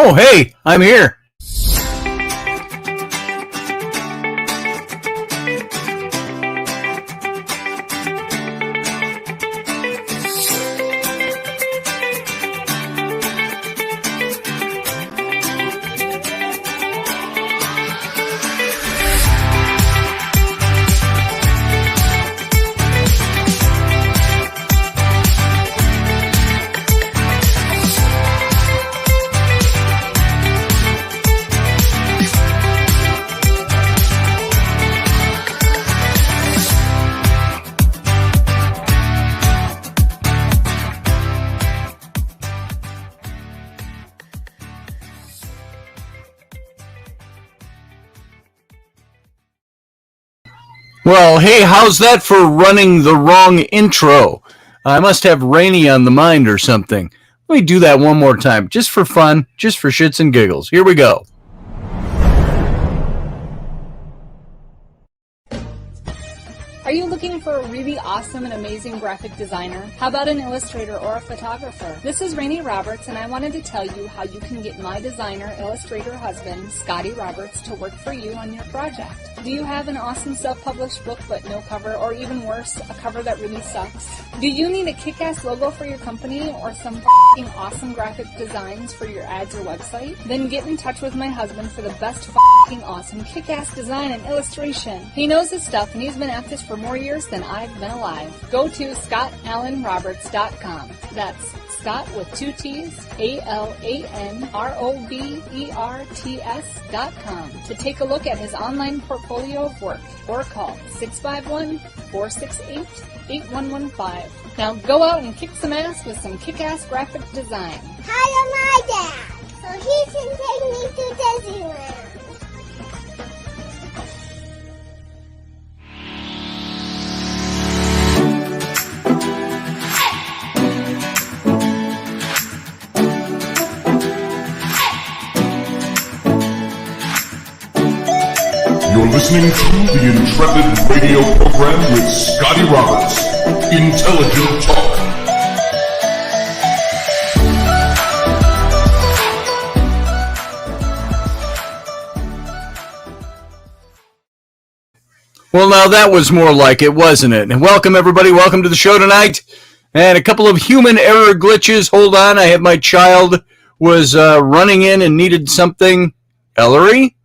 Oh, hey, I'm here. Well, hey, how's that for running the wrong intro? I must have Rainey on the mind or something. Let me do that one more time, just for fun, just for shits and giggles. Here we go. Are you looking for a really awesome and amazing graphic designer? How about an illustrator or a photographer? This is Rainey Roberts, and I wanted to tell you how you can get my designer, illustrator husband, Scotty Roberts, to work for you on your project. Do you have an awesome self-published book but no cover, or even worse, a cover that really sucks? Do you need a kick-ass logo for your company or some f***ing awesome graphic designs for your ads or website? Then get in touch with my husband for the best f***ing awesome kick-ass design and illustration. He knows his stuff, and he's been at this for more years than I've been alive. Go to ScottAlanRoberts.com. That's Scott with two T's, AlanRoberts.com, to take a look at his online portfolio of work, or call 651-468-8115. Now go out and kick some ass with some kick-ass graphic design. Hire my dad, so he can take me to Disneyland. You're listening to the Intrepid radio program with Scotty Roberts. Intelligent Talk. Well, now that was more like it, wasn't it? And welcome, everybody. Welcome to the show tonight. And a couple of human error glitches. Hold on. I have my child was running in and needed something. Ellery?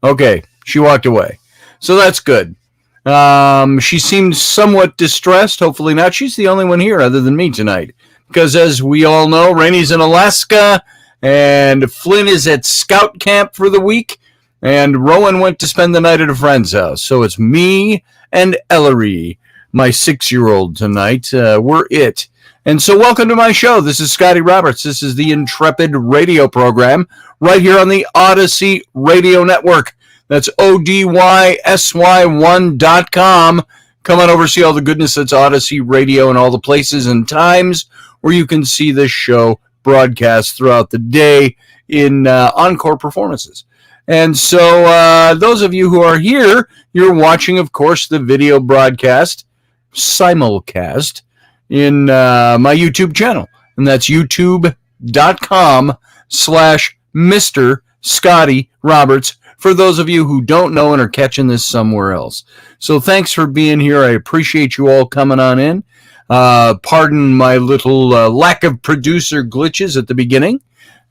Okay. She walked away. So that's good. She seemed somewhat distressed. Hopefully not. She's the only one here other than me tonight. Because as we all know, Rainey's in Alaska, and Flynn is at scout camp for the week, and Rowan went to spend the night at a friend's house. So it's me and Ellery, my 6-year-old tonight. We're it. And so welcome to my show. This is Scotty Roberts. This is the Intrepid radio program right here on the Odyssey Radio Network. That's ODYSY1.com. Come on over, see all the goodness that's Odyssey Radio and all the places and times where you can see this show broadcast throughout the day in encore performances. And so those of you who are here, you're watching, of course, the video broadcast, simulcast, in my YouTube channel. And that's youtube.com/Mr. Scotty Roberts, for those of you who don't know and are catching this somewhere else. So thanks for being here. I appreciate you all coming on in. Pardon my little lack of producer glitches at the beginning.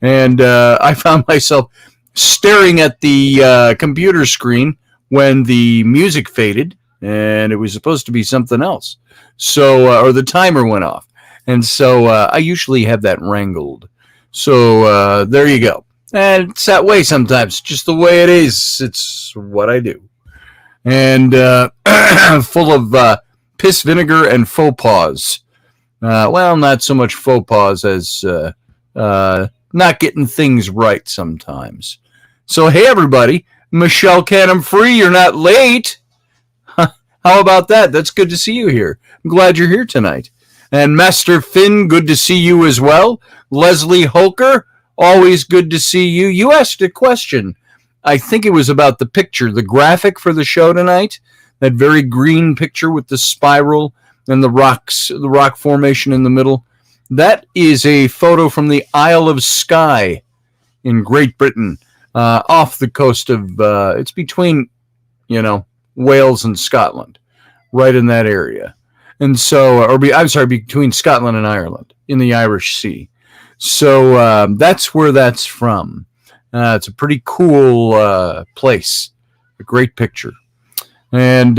And I found myself staring at the computer screen when the music faded, and it was supposed to be something else. So, or the timer went off. And so I usually have that wrangled. So there you go. And it's that way sometimes, just the way it is. It's what I do. And full of piss vinegar and faux pas. Well, not so much faux pas as not getting things right sometimes. So, hey, everybody. Michelle Canham Free, you're not late. How about that? That's good to see you here. I'm glad you're here tonight. And Master Finn, good to see you as well. Leslie Holker, always good to see you. You asked a question. I think it was about the picture, the graphic for the show tonight. That very green picture with the spiral and the rocks, the rock formation in the middle. That is a photo from the Isle of Skye in Great Britain, off the coast of, it's between, Wales and Scotland, right in that area. And so, between Scotland and Ireland in the Irish Sea. So that's where that's from. It's a pretty cool place. A great picture. And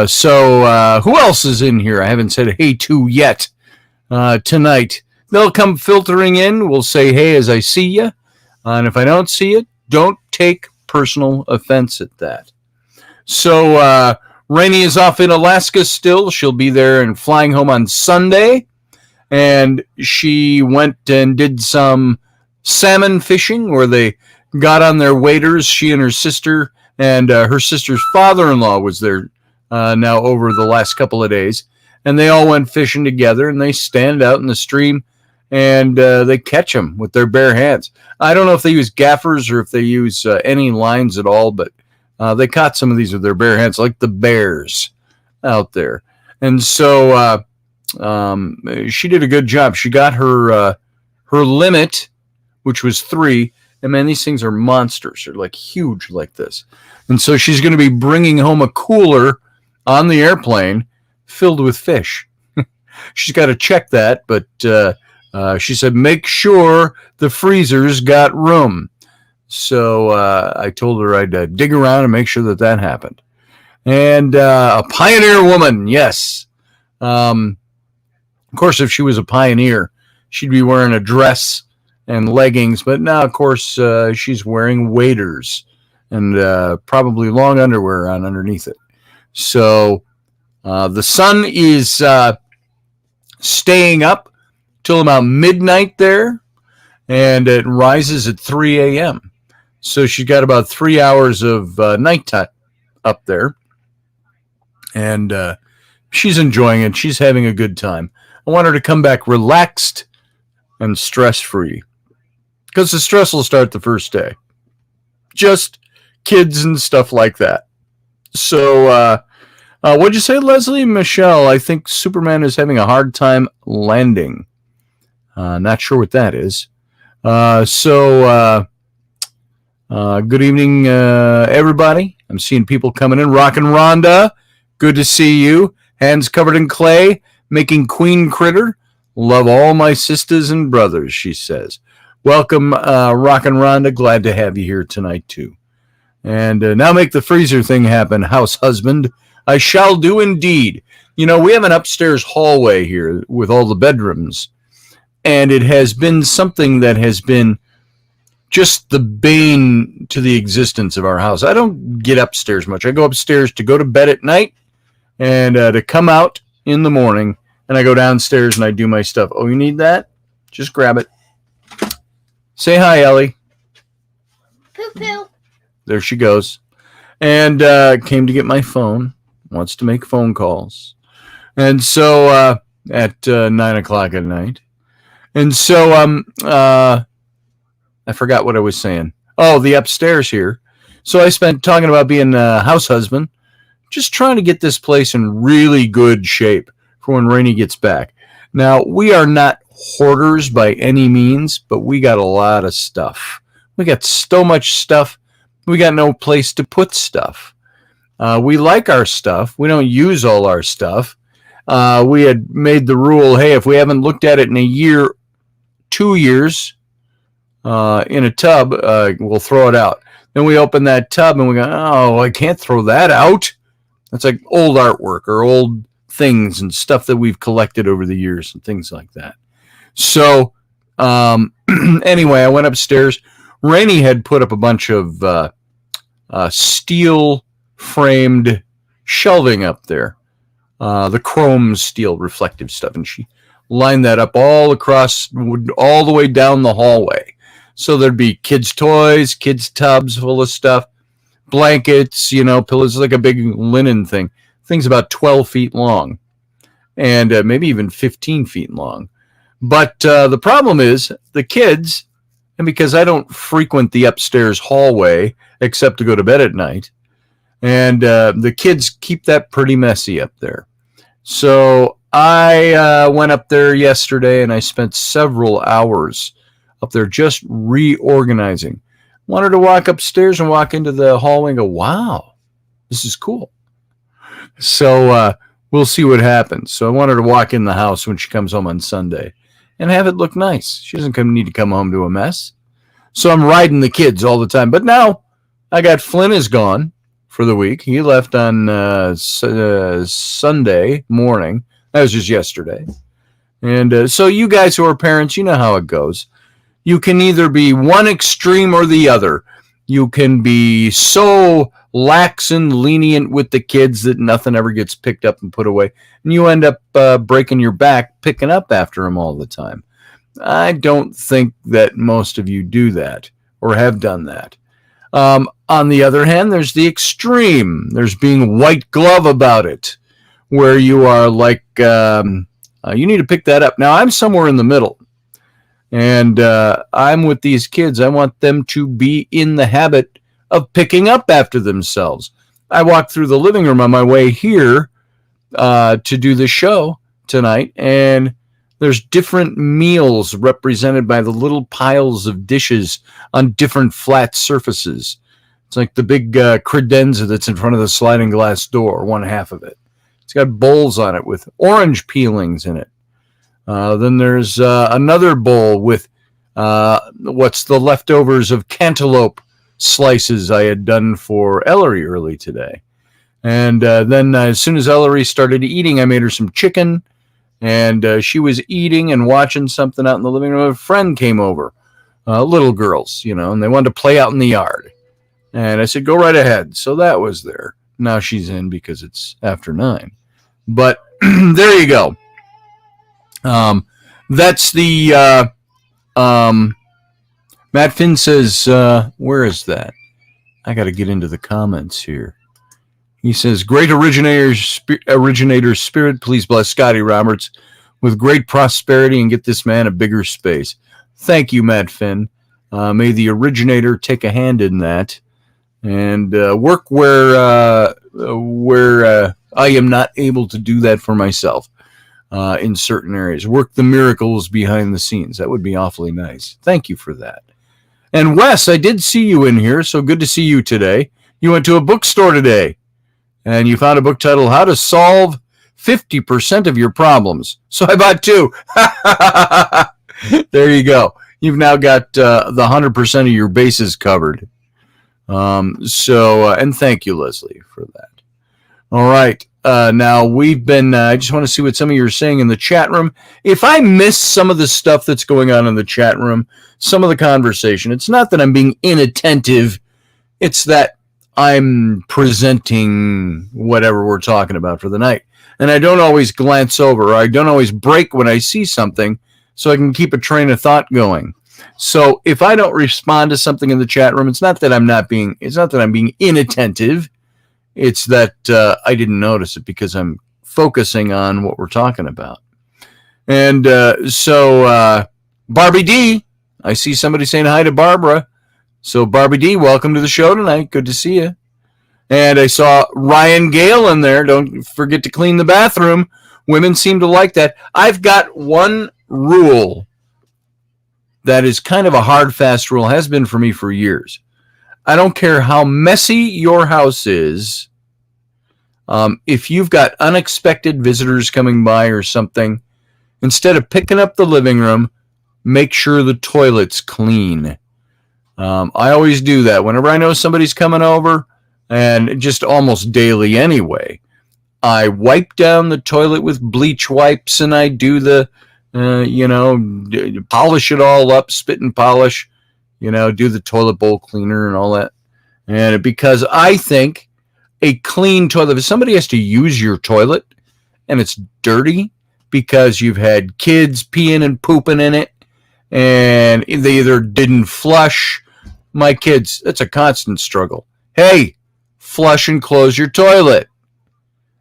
so who else is in here I haven't said hey to yet tonight? They'll come filtering in. We'll say hey as I see you. And if I don't see it, don't take personal offense at that. So Rainey is off in Alaska still. She'll be there and flying home on Sunday. And she went and did some salmon fishing where they got on their waders, she and her sister, and her sister's father-in-law was there now over the last couple of days. And they all went fishing together, and they stand out in the stream, and they catch them with their bare hands. I don't know if they use gaffers or if they use any lines at all, but they caught some of these with their bare hands, like the bears out there. And so she did a good job. She got her limit, which was 3. And man, these things are monsters. They're like huge like this. And so she's going to be bringing home a cooler on the airplane filled with fish. She's got to check that, but she said, make sure the freezer's got room. So I told her I'd dig around and make sure that happened. And a pioneer woman, yes. Of course, if she was a pioneer, she'd be wearing a dress and leggings, but now, of course, she's wearing waders and probably long underwear on underneath it. So the sun is staying up till about midnight there, and it rises at 3 a.m. So she's got about 3 hours of nighttime up there, and she's enjoying it. She's having a good time. I want her to come back relaxed and stress-free, because the stress will start the first day. Just kids and stuff like that. So, what'd you say, Leslie? Michelle, I think Superman is having a hard time landing. Not sure what that is. Good evening, everybody. I'm seeing people coming in. Rockin' Rhonda, good to see you. Hands covered in clay, making Queen Critter. Love all my sisters and brothers, she says. Welcome, Rockin' Rhonda. Glad to have you here tonight, too. And now make the freezer thing happen, house husband. I shall do indeed. We have an upstairs hallway here with all the bedrooms. And it has been something that has been just the bane to the existence of our house. I don't get upstairs much. I go upstairs to go to bed at night and to come out in the morning. And I go downstairs and I do my stuff. Oh, you need that? Just grab it. Say hi, Ellie. Poo-poo. There she goes. And came to get my phone. Wants to make phone calls. And so at 9 o'clock at night. And so I forgot what I was saying. Oh, the upstairs here. So I spent talking about being a house husband, just trying to get this place in really good shape for when Rainey gets back. Now, we are not hoarders by any means, but we got a lot of stuff. We got so much stuff, we got no place to put stuff. We like our stuff. We don't use all our stuff. We had made the rule, hey, if we haven't looked at it in a year, 2 years, in a tub, we'll throw it out. Then we open that tub and we go, oh, I can't throw that out. That's like old artwork or old things and stuff that we've collected over the years and things like that. So anyway, I went upstairs. Rainey had put up a bunch of steel framed shelving up there, the chrome steel reflective stuff, and she lined that up all across, all the way down the hallway. So there'd be kids' toys, kids' tubs full of stuff, blankets, pillows, like a big linen thing. Thing's about 12 feet long and maybe even 15 feet long. But the problem is the kids, and because I don't frequent the upstairs hallway except to go to bed at night, and the kids keep that pretty messy up there. So I went up there yesterday and I spent several hours up there just reorganizing. Want her to walk upstairs and walk into the hallway and go, wow, this is cool. So we'll see what happens. So I want her to walk in the house when she comes home on Sunday and have it look nice. She doesn't need to come home to a mess. So I'm riding the kids all the time. But now I got Flynn is gone for the week. He left on Sunday morning. That was just yesterday. And so you guys who are parents, you know how it goes. You can either be one extreme or the other. You can be so lax and lenient with the kids that nothing ever gets picked up and put away. And you end up breaking your back picking up after them all the time. I don't think that most of you do that or have done that. On the other hand, there's the extreme. There's being white glove about it, where you are like, you need to pick that up. Now, I'm somewhere in the middle. And I'm with these kids. I want them to be in the habit of picking up after themselves. I walked through the living room on my way here to do the show tonight, and there's different meals represented by the little piles of dishes on different flat surfaces. It's like the big credenza that's in front of the sliding glass door, one half of it. It's got bowls on it with orange peelings in it. Then there's another bowl with what's the leftovers of cantaloupe slices I had done for Ellery early today. And then as soon as Ellery started eating, I made her some chicken. And she was eating and watching something out in the living room. A friend came over, little girls, and they wanted to play out in the yard. And I said, go right ahead. So that was there. Now she's in because it's after 9. But there you go. That's the Matt Finn says, where is that? I got to get into the comments here. He says, great originator spirit, please bless Scotty Roberts with great prosperity and get this man a bigger space. Thank you, Matt Finn. May the originator take a hand in that and work where I am not able to do that for myself. In certain areas. Work the miracles behind the scenes. That would be awfully nice. Thank you for that. And Wes, I did see you in here, so good to see you today. You went to a bookstore today, and you found a book titled How to Solve 50% of Your Problems. So I bought 2. There you go. You've now got the 100% of your bases covered. And thank you, Leslie, for that. All right. Now we've been, I just want to see what some of you are saying in the chat room. If I miss some of the stuff that's going on in the chat room, some of the conversation, it's not that I'm being inattentive. It's that I'm presenting whatever we're talking about for the night. And I don't always glance over, or I don't always break when I see something so I can keep a train of thought going. So if I don't respond to something in the chat room, it's not that I'm being inattentive. It's that I didn't notice it because I'm focusing on what we're talking about. And so Barbie D, I see somebody saying hi to Barbara. So Barbie D, welcome to the show tonight. Good to see you. And I saw Ryan Gale in there. Don't forget to clean the bathroom. Women seem to like that. I've got one rule that is kind of a hard, fast rule, has been for me for years. I don't care how messy your house is. If you've got unexpected visitors coming by or something, instead of picking up the living room, make sure the toilet's clean. I always do that whenever I know somebody's coming over, and just almost daily anyway. I wipe down the toilet with bleach wipes, and I do the, polish it all up, spit and polish. Do the toilet bowl cleaner and all that. And because I think a clean toilet, if somebody has to use your toilet and it's dirty because you've had kids peeing and pooping in it and they either didn't flush, my kids, it's a constant struggle. Hey, flush and close your toilet.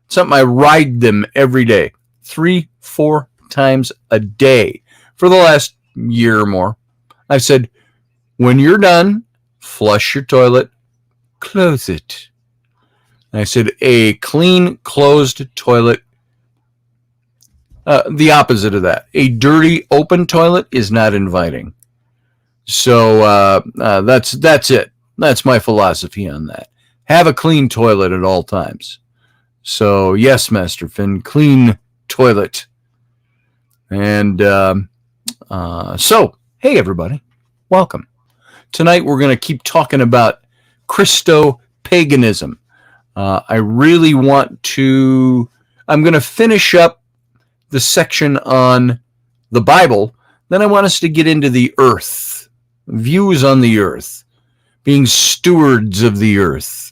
Something I ride them every day, 3-4 times a day for the last year or more. I've said, when you're done, flush your toilet, close it. I said a clean, closed toilet, the opposite of that. A dirty, open toilet is not inviting. So that's it. That's my philosophy on that. Have a clean toilet at all times. So yes, Master Finn, clean toilet. And so, hey everybody, welcome. Tonight we're going to keep talking about Christo-Paganism. I really want to, I'm going to finish up the section on the Bible. Then I want us to get into the earth, views on the earth, being stewards of the earth,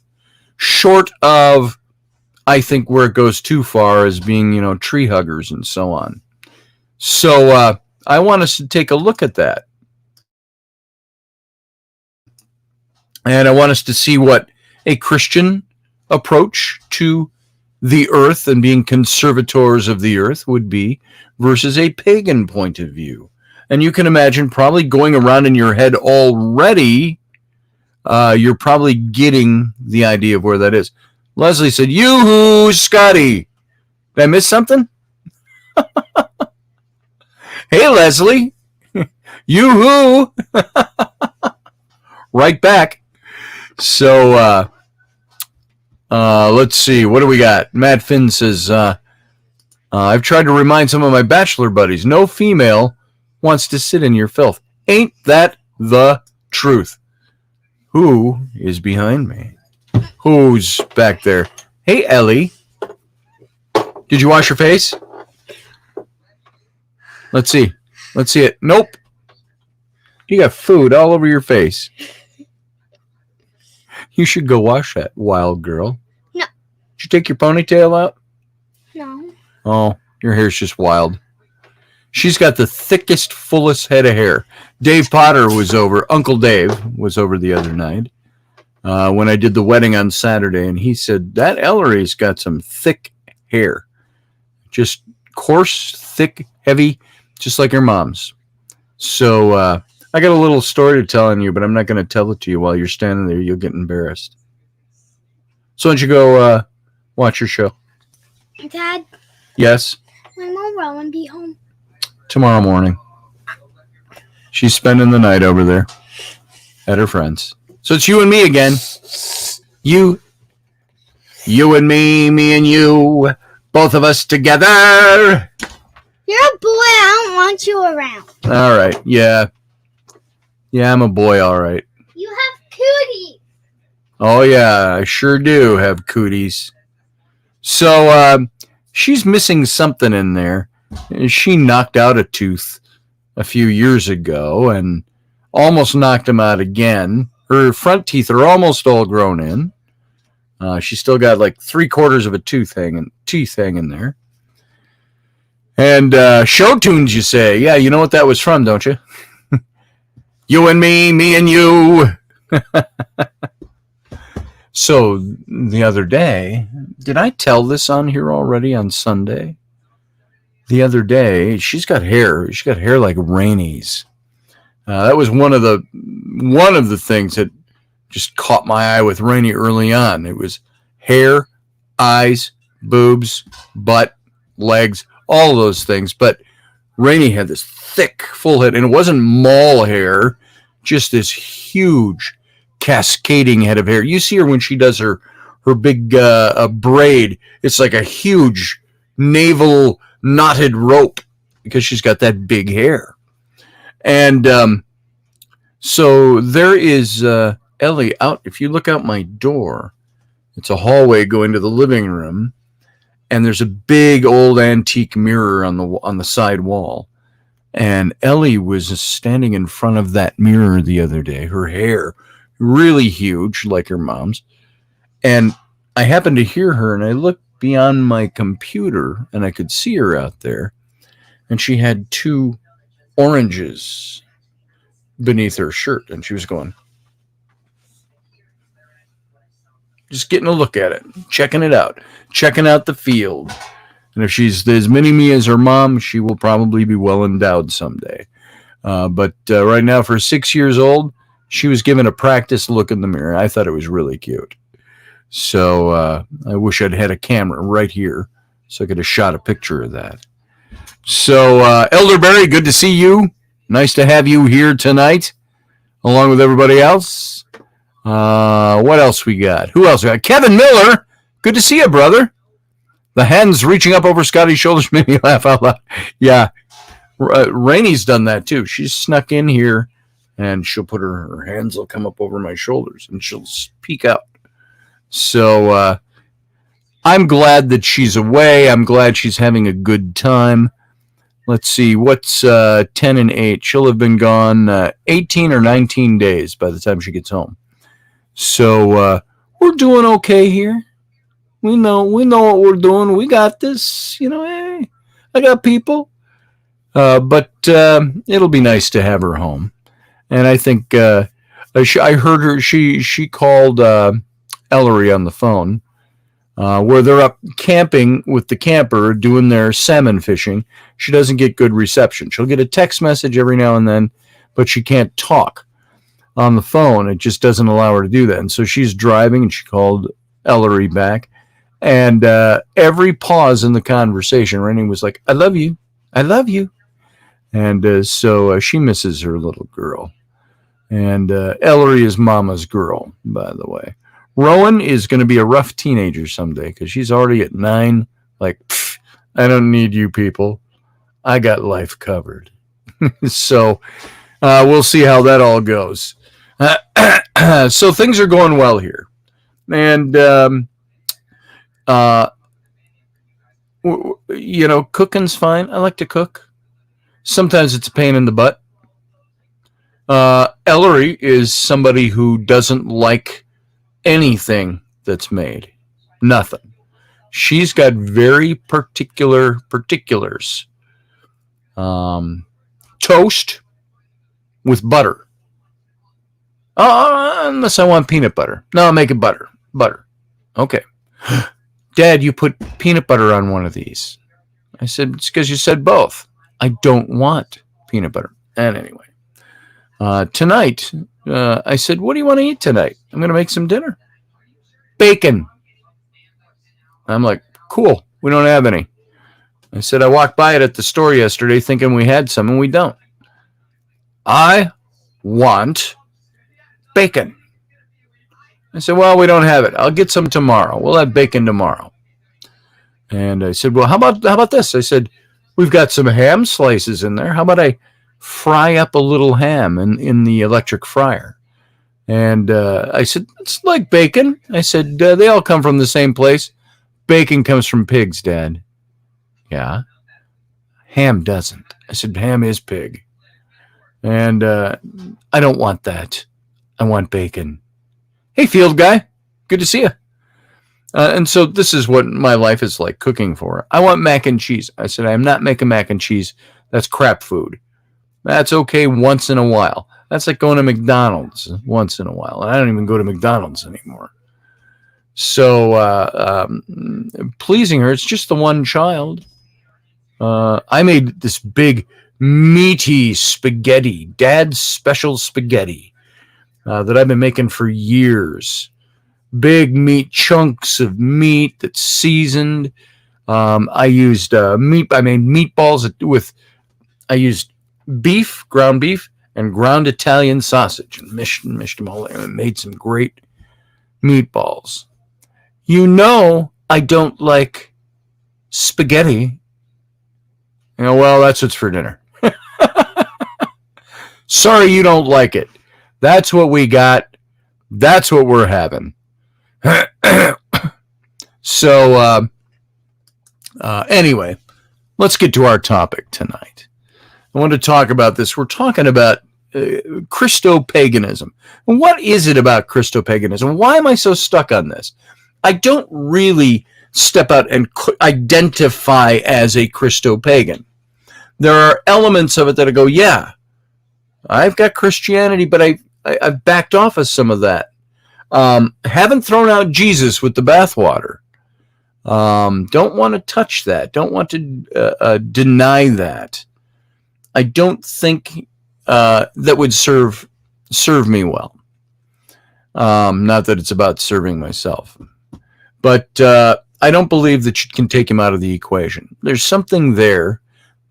short of, I think, where it goes too far as being, tree huggers and so on. So I want us to take a look at that. And I want us to see what a Christian approach to the earth and being conservators of the earth would be versus a pagan point of view. And you can imagine probably going around in your head already, you're probably getting the idea of where that is. Leslie said, yoo-hoo, Scotty. Did I miss something? Hey, Leslie. Yoo-hoo. Right back. So, let's see. What do we got? Matt Finn says, I've tried to remind some of my bachelor buddies, no female wants to sit in your filth. Ain't that the truth? Who is behind me? Who's back there? Hey, Ellie. Did you wash your face? Let's see. Let's see it. Nope. You got food all over your face. You should go wash that, wild girl. No. Did you take your ponytail out? No. Oh, your hair's just wild. She's got the thickest, fullest head of hair. Dave Potter was over. Uncle Dave was over the other night when I did the wedding on Saturday, and he said, that Ellery's got some thick hair. Just coarse, thick, heavy, just like her mom's. So I got a little story to tell on you, but I'm not going to tell it to you while you're standing there. You'll get embarrassed. So why don't you go watch your show? Dad? Yes? When will Rowan be home? Tomorrow morning. She's spending the night over there at her friend's. So it's you and me again. You and me and you. Both of us together. You're a boy. I don't want you around. All right. Yeah. Yeah, I'm a boy, all right. You have cooties. Oh, yeah, I sure do have cooties. So, she's missing something in there. She knocked out a tooth a few years ago and almost knocked him out again. Her front teeth are almost all grown in. She's still got like 3/4 of a tooth hanging there. And show tunes, you say? Yeah, you know what that was from, don't you? You and me and you. So the other day, did I tell this on here already on Sunday? The other day, she's got hair. She's got hair like Rainey's. That was one of the things that just caught my eye with Rainey early on. It was hair, eyes, boobs, butt, legs, all those things. But Rainey had this thick, full head, and it wasn't mole hair, just this huge, cascading head of hair. You see her when she does her big braid. It's like a huge navel knotted rope because she's got that big hair. And so there is Ellie out. If you look out my door, it's a hallway going to the living room, and there's a big old antique mirror on the side wall. And Ellie was standing in front of that mirror the other day. Her hair really huge, like her mom's. And I happened to hear her, and I looked beyond my computer, and I could see her out there. And she had 2 oranges beneath her shirt, and she was going, just getting a look at it, checking it out, checking out the field. And if she's as mini-me as her mom, she will probably be well endowed someday. But right now, for 6 years old, she was given a practice look in the mirror. I thought it was really cute. So I wish I'd had a camera right here so I could have shot a picture of that. So Elderberry, good to see you. Nice to have you here tonight. along with everybody else. What else we got? Who else we got? Kevin Miller. Good to see you, brother. The hands reaching up over Scotty's shoulders made me laugh out loud. Yeah, Rainey's done that too. She's snuck in here, and she'll put her hands will come up over my shoulders, and she'll peek out. So I'm glad that she's away. I'm glad she's having a good time. Let's see, what's 10 and 8? She'll have been gone 18 or 19 days by the time she gets home. So we're doing okay here. We know what we're doing. We got this. Hey, I got people. But it'll be nice to have her home. And I think I heard her. She called Ellery on the phone, where they're up camping with the camper doing their salmon fishing. She doesn't get good reception. She'll get a text message every now and then, but she can't talk on the phone. It just doesn't allow her to do that. And so she's driving, and she called Ellery back. And every pause in the conversation, Rennie was like, I love you. I love you. And so she misses her little girl. And Ellery is mama's girl, by the way. Rowan is going to be a rough teenager someday because she's already at 9. Like, I don't need you people. I got life covered. So we'll see how that all goes. So things are going well here. And, cooking's fine. I like to cook. Sometimes it's a pain in the butt. Ellery is somebody who doesn't like anything that's made. Nothing. She's got very particulars. Toast with butter. Unless I want peanut butter. No, I'll make it butter. Butter. Okay. Dad, you put peanut butter on one of these. I said, it's because you said both. I don't want peanut butter. And anyway, tonight, I said, what do you want to eat tonight? I'm going to make some dinner. Bacon. I'm like, cool. We don't have any. I said, I walked by it at the store yesterday thinking we had some, and we don't. I want bacon. I said, well, we don't have it. I'll get some tomorrow. We'll have bacon tomorrow. And I said, well, how about this? I said, we've got some ham slices in there. How about I fry up a little ham in the electric fryer? And I said, it's like bacon. I said, they all come from the same place. Bacon comes from pigs, Dad. Yeah. Ham doesn't. I said, ham is pig. And I don't want that. I want bacon. Hey, field guy. Good to see you. And so this is what my life is like cooking for her. I want mac and cheese. I said, I'm not making mac and cheese. That's crap food. That's okay once in a while. That's like going to McDonald's once in a while. And I don't even go to McDonald's anymore. So pleasing her, it's just the one child. I made this big meaty spaghetti, Dad's special spaghetti, that I've been making for years. Big meat, chunks of meat that's seasoned. I used meat. I made meatballs I used beef, ground beef, and ground Italian sausage, and mished them all and made some great meatballs. I don't like spaghetti. Well, that's what's for dinner. Sorry you don't like it. That's what we got. That's what we're having. So, anyway, let's get to our topic tonight. I want to talk about this. We're talking about Christo-Paganism. And what is it about Christo-Paganism? Why am I so stuck on this? I don't really step out and identify as a Christo-Pagan. There are elements of it that I go, yeah, I've got Christianity, but I've backed off of some of that. Haven't thrown out Jesus with the bathwater. Don't want to touch that. Don't want to deny that. I don't think that would serve me well. Not that it's about serving myself. But I don't believe that you can take him out of the equation. There's something there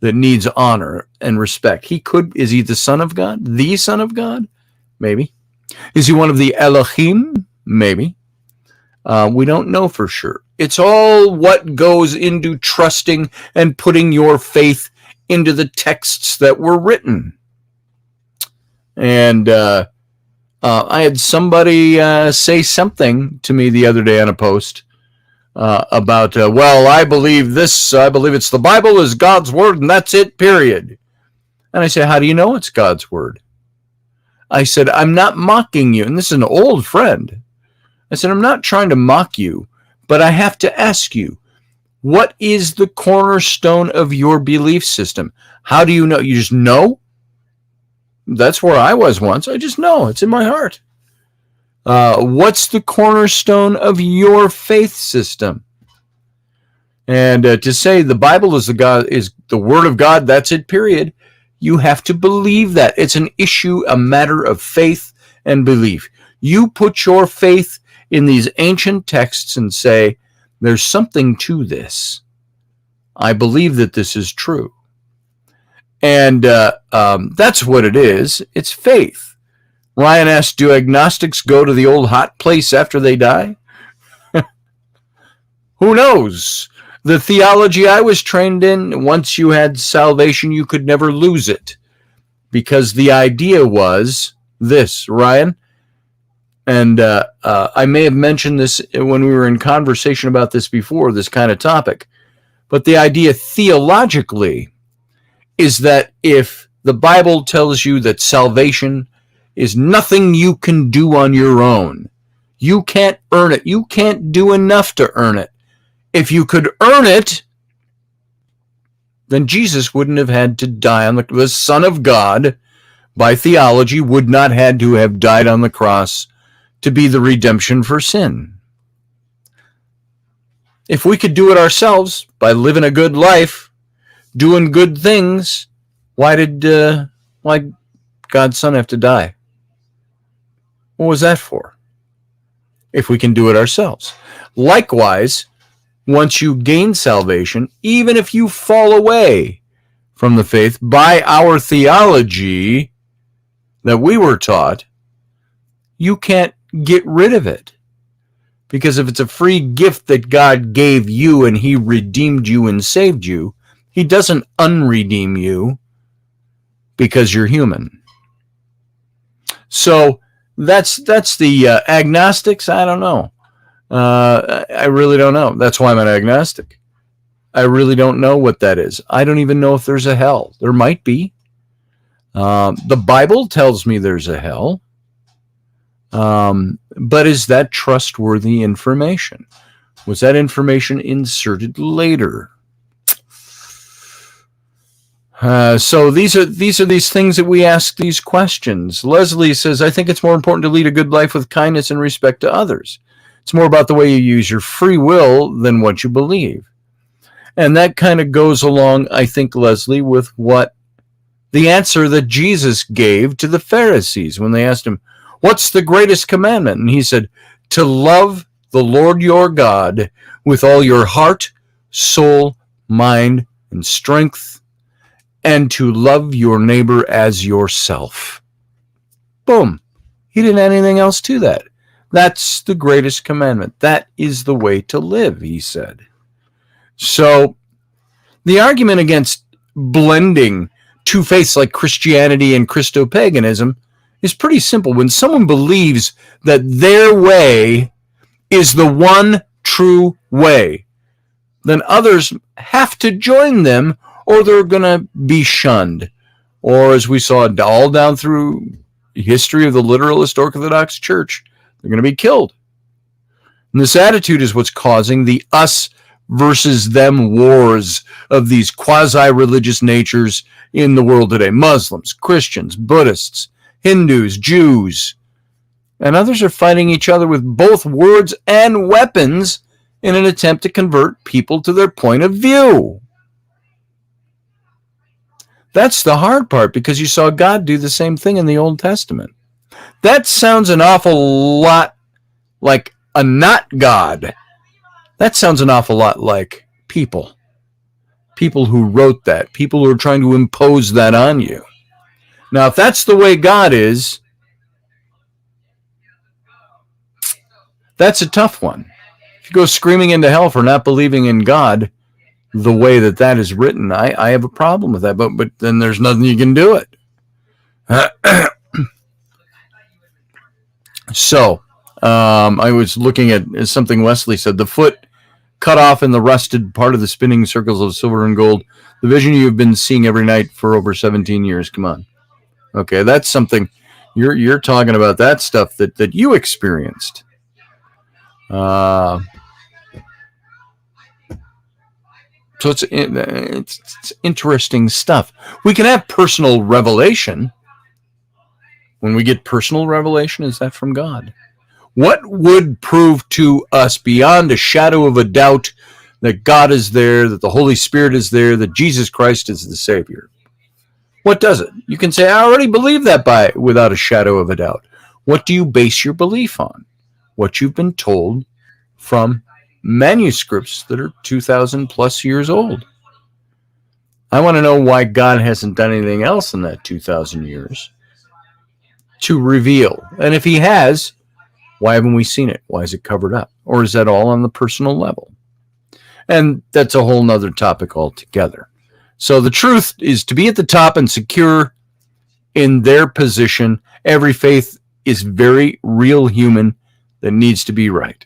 that needs honor and respect. Is he the Son of God? The Son of God? Maybe. Is he one of the Elohim? Maybe. We don't know for sure. It's all what goes into trusting and putting your faith into the texts that were written. And I had somebody say something to me the other day on a post about, well, I believe this, I believe it's the Bible is God's word, and that's it, period. And I said, how do you know it's God's word? I said, I'm not mocking you. And this is an old friend. I said, I'm not trying to mock you, but I have to ask you, what is the cornerstone of your belief system? How do you know? You just know? That's where I was once. I just know. It's in my heart. What's the cornerstone of your faith system? And to say the Bible is the word of God, that's it, period. You have to believe that. It's an issue, a matter of faith and belief. You put your faith in these ancient texts and say, there's something to this. I believe that this is true. And that's what it is. It's faith. Ryan asked, do agnostics go to the old hot place after they die? Who knows? The theology I was trained in, once you had salvation, you could never lose it. Because the idea was this, Ryan, and I may have mentioned this when we were in conversation about this before, this kind of topic, but the idea theologically is that if the Bible tells you that salvation is nothing you can do on your own, you can't earn it, you can't do enough to earn it. If you could earn it, then Jesus wouldn't have had to die on the Son of God, by theology, would not had to have died on the cross to be the redemption for sin. If we could do it ourselves by living a good life, doing good things, why God's Son have to die? What was that for? If we can do it ourselves. Likewise, once you gain salvation, even if you fall away from the faith by our theology that we were taught, you can't get rid of it. Because if it's a free gift that God gave you and he redeemed you and saved you, he doesn't unredeem you because you're human. So that's the agnostics. I don't know. I really don't know. That's why I'm an agnostic. I really don't know what that is. I don't even know if there's a hell. There might be. The Bible tells me there's a hell. But is that trustworthy information? Was that information inserted later? So these are these things that we ask these questions. Leslie says, I think it's more important to lead a good life with kindness and respect to others. It's more about the way you use your free will than what you believe. And that kind of goes along, I think, Leslie, with what the answer that Jesus gave to the Pharisees when they asked him, what's the greatest commandment? And he said, to love the Lord your God with all your heart, soul, mind, and strength, and to love your neighbor as yourself. Boom. He didn't add anything else to that. That's the greatest commandment. That is the way to live, he said. So the argument against blending two faiths like Christianity and Christo-Paganism is pretty simple. When someone believes that their way is the one true way, then others have to join them or they're going to be shunned. Or as we saw all down through history of the literalist Orthodox Church, they're going to be killed. And this attitude is what's causing the us versus them wars of these quasi-religious natures in the world today. Muslims, Christians, Buddhists, Hindus, Jews, and others are fighting each other with both words and weapons in an attempt to convert people to their point of view. That's the hard part, because you saw God do the same thing in the Old Testament. That sounds an awful lot like a not God. That sounds an awful lot like people. People who wrote that. People who are trying to impose that on you. Now, if that's the way God is, That's a tough one. If you go screaming into hell for not believing in God the way that is written, I have a problem with that. But then there's nothing you can do it. So, I was looking at something Wesley said. The foot cut off in the rusted part of the spinning circles of silver and gold. The vision you've been seeing every night for over 17 years. Come on. Okay, that's something you're talking about. That stuff that you experienced. So it's interesting stuff. We can have personal revelation. When we get personal revelation, is that from God? What would prove to us beyond a shadow of a doubt that God is there, that the Holy Spirit is there, that Jesus Christ is the Savior? What does it? You can say, I already believe that without a shadow of a doubt. What do you base your belief on? What you've been told from manuscripts that are 2,000 plus years old. I want to know why God hasn't done anything else in that 2,000 years to reveal. And if he has, why haven't we seen it? Why is it covered up? Or is that all on the personal level? And that's a whole nother topic altogether. So the truth is to be at the top and secure in their position. Every faith is very real human that needs to be right.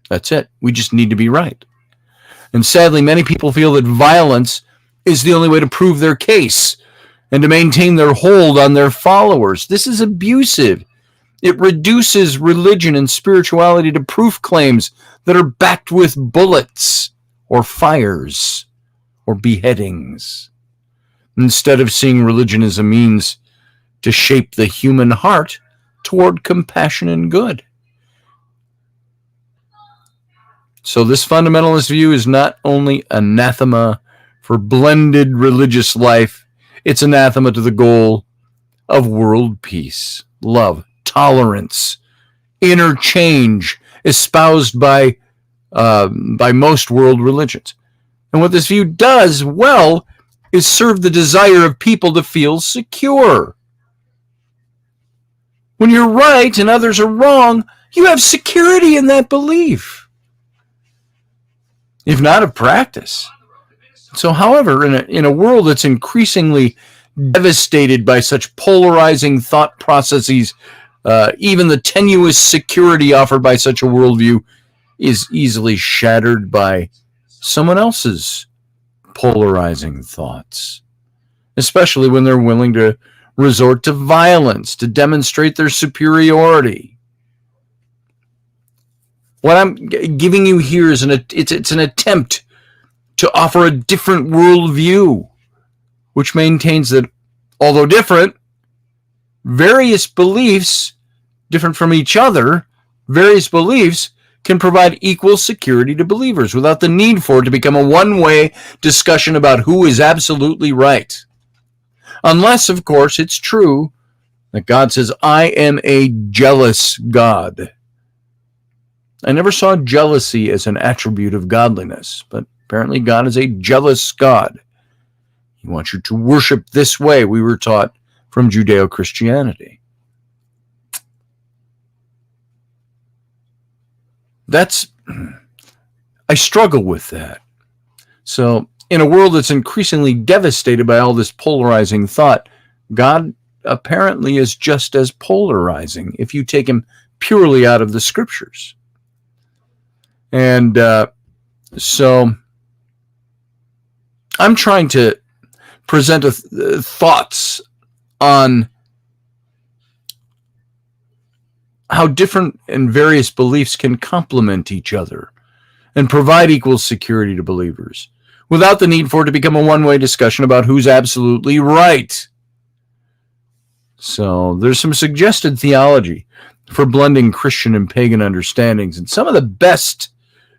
That's it. We just need to be right. And sadly, many people feel that violence is the only way to prove their case and to maintain their hold on their followers. This is abusive. It reduces religion and spirituality to proof claims that are backed with bullets or fires or beheadings, instead of seeing religion as a means to shape the human heart toward compassion and good. So this fundamentalist view is not only anathema for blended religious life, it's anathema to the goal of world peace, love, tolerance, interchange, espoused by most world religions. And what this view does well is serve the desire of people to feel secure. When you're right and others are wrong, you have security in that belief, if not of practice. So, however, in a world that's increasingly devastated by such polarizing thought processes, even the tenuous security offered by such a worldview is easily shattered by someone else's polarizing thoughts, especially when they're willing to resort to violence to demonstrate their superiority. What I'm giving you here is it's an attempt to offer a different worldview, which maintains that, although different, various beliefs, different from each other, various beliefs can provide equal security to believers without the need for it to become a one-way discussion about who is absolutely right. Unless, of course, it's true that God says, I am a jealous God. I never saw jealousy as an attribute of godliness, but apparently God is a jealous God. He wants you to worship this way, we were taught from Judeo-Christianity. I struggle with that. So, in a world that's increasingly devastated by all this polarizing thought, God apparently is just as polarizing if you take him purely out of the scriptures. And so I'm trying to present thoughts on how different and various beliefs can complement each other and provide equal security to believers without the need for it to become a one-way discussion about who's absolutely right. So there's some suggested theology for blending Christian and pagan understandings, and some of the best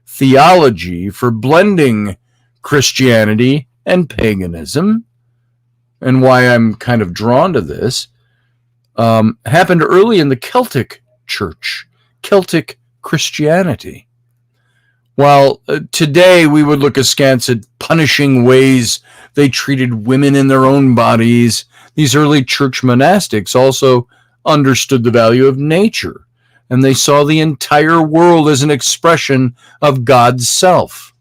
theology for blending Christianity and paganism, and why I'm kind of drawn to this, happened early in the Celtic Church, Celtic Christianity. While today we would look askance at punishing ways they treated women in their own bodies, these early church monastics also understood the value of nature. and they saw the entire world as an expression of God's self.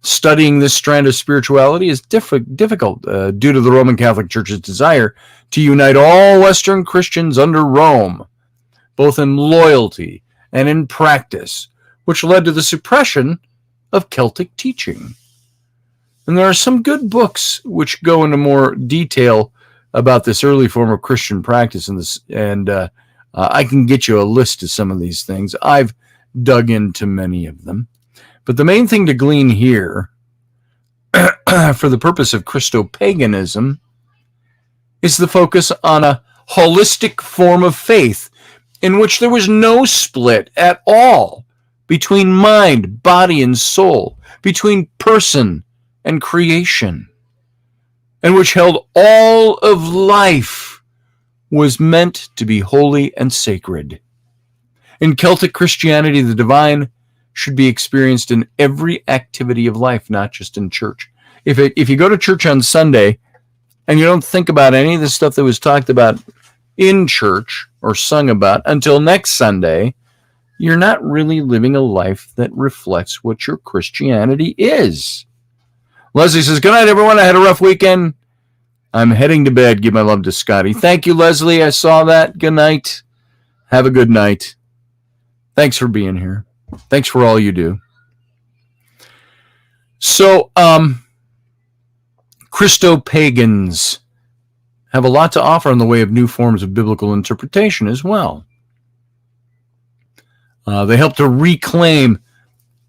Studying this strand of spirituality is difficult due to the Roman Catholic Church's desire to unite all Western Christians under Rome, both in loyalty and in practice, which led to the suppression of Celtic teaching. And there are some good books which go into more detail about this early form of Christian practice, and I can get you a list of some of these things. I've dug into many of them. But the main thing to glean here, for the purpose of Christo-Paganism, is the focus on a holistic form of faith in which there was no split at all between mind, body, and soul, between person and creation, and which held all of life was meant to be holy and sacred. In Celtic Christianity, the divine should be experienced in every activity of life, not just in church. If you go to church on Sunday and you don't think about any of the stuff that was talked about in church or sung about until next Sunday, you're not really living a life that reflects what your Christianity is. Leslie says, good night, everyone. I had a rough weekend. I'm heading to bed. Give my love to Scotty. Thank you, Leslie. I saw that. Good night. Have a good night. Thanks for being here. Thanks for all you do. So, Christo-Pagans have a lot to offer in the way of new forms of biblical interpretation as well. They help to reclaim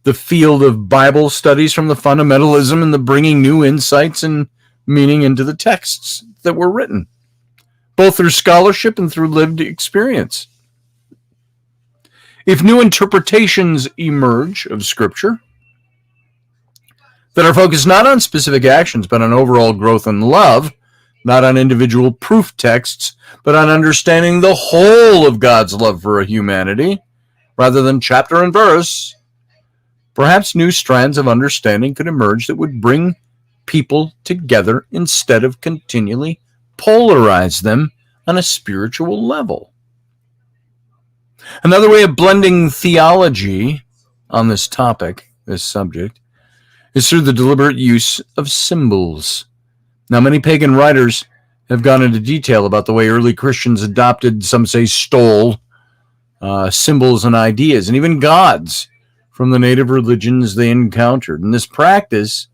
the field of Bible studies from the fundamentalism and the bringing new insights and meaning into the texts that were written, both through scholarship and through lived experience. If new interpretations emerge of Scripture that are focused not on specific actions, but on overall growth and love, not on individual proof texts, but on understanding the whole of God's love for humanity, rather than chapter and verse, perhaps new strands of understanding could emerge that would bring people together instead of continually polarize them on a spiritual level. Another way of blending theology on this topic, this subject, is through the deliberate use of symbols. Now, many pagan writers have gone into detail about the way early Christians adopted, some say stole, symbols and ideas, and even gods from the native religions they encountered. And this practice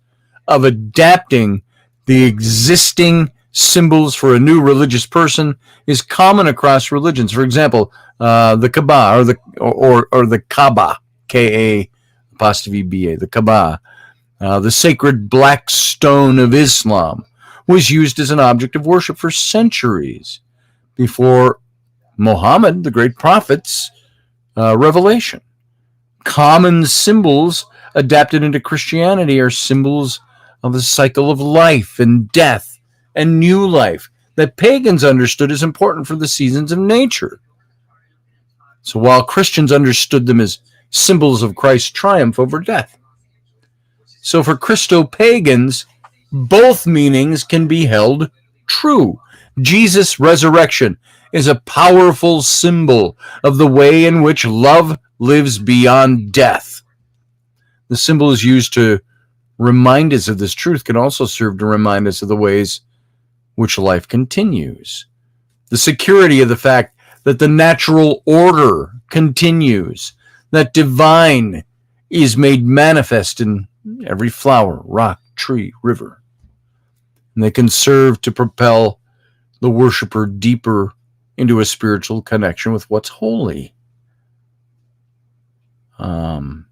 of adapting the existing symbols for a new religious person is common across religions. For example, the Kaaba or the Kaaba, K-A-B-A, the Kaaba, the sacred black stone of Islam, was used as an object of worship for centuries before Muhammad, the great prophet's revelation. Common symbols adapted into Christianity are symbols of the cycle of life and death and new life that pagans understood as important for the seasons of nature. So while Christians understood them as symbols of Christ's triumph over death. So for Christo-Pagans, both meanings can be held true. Jesus' resurrection is a powerful symbol of the way in which love lives beyond death. The symbol is used to remind us of this truth, can also serve to remind us of the ways which life continues. The security of the fact that the natural order continues, that divine is made manifest in every flower, rock, tree, river. And they can serve to propel the worshiper deeper into a spiritual connection with what's holy. I'm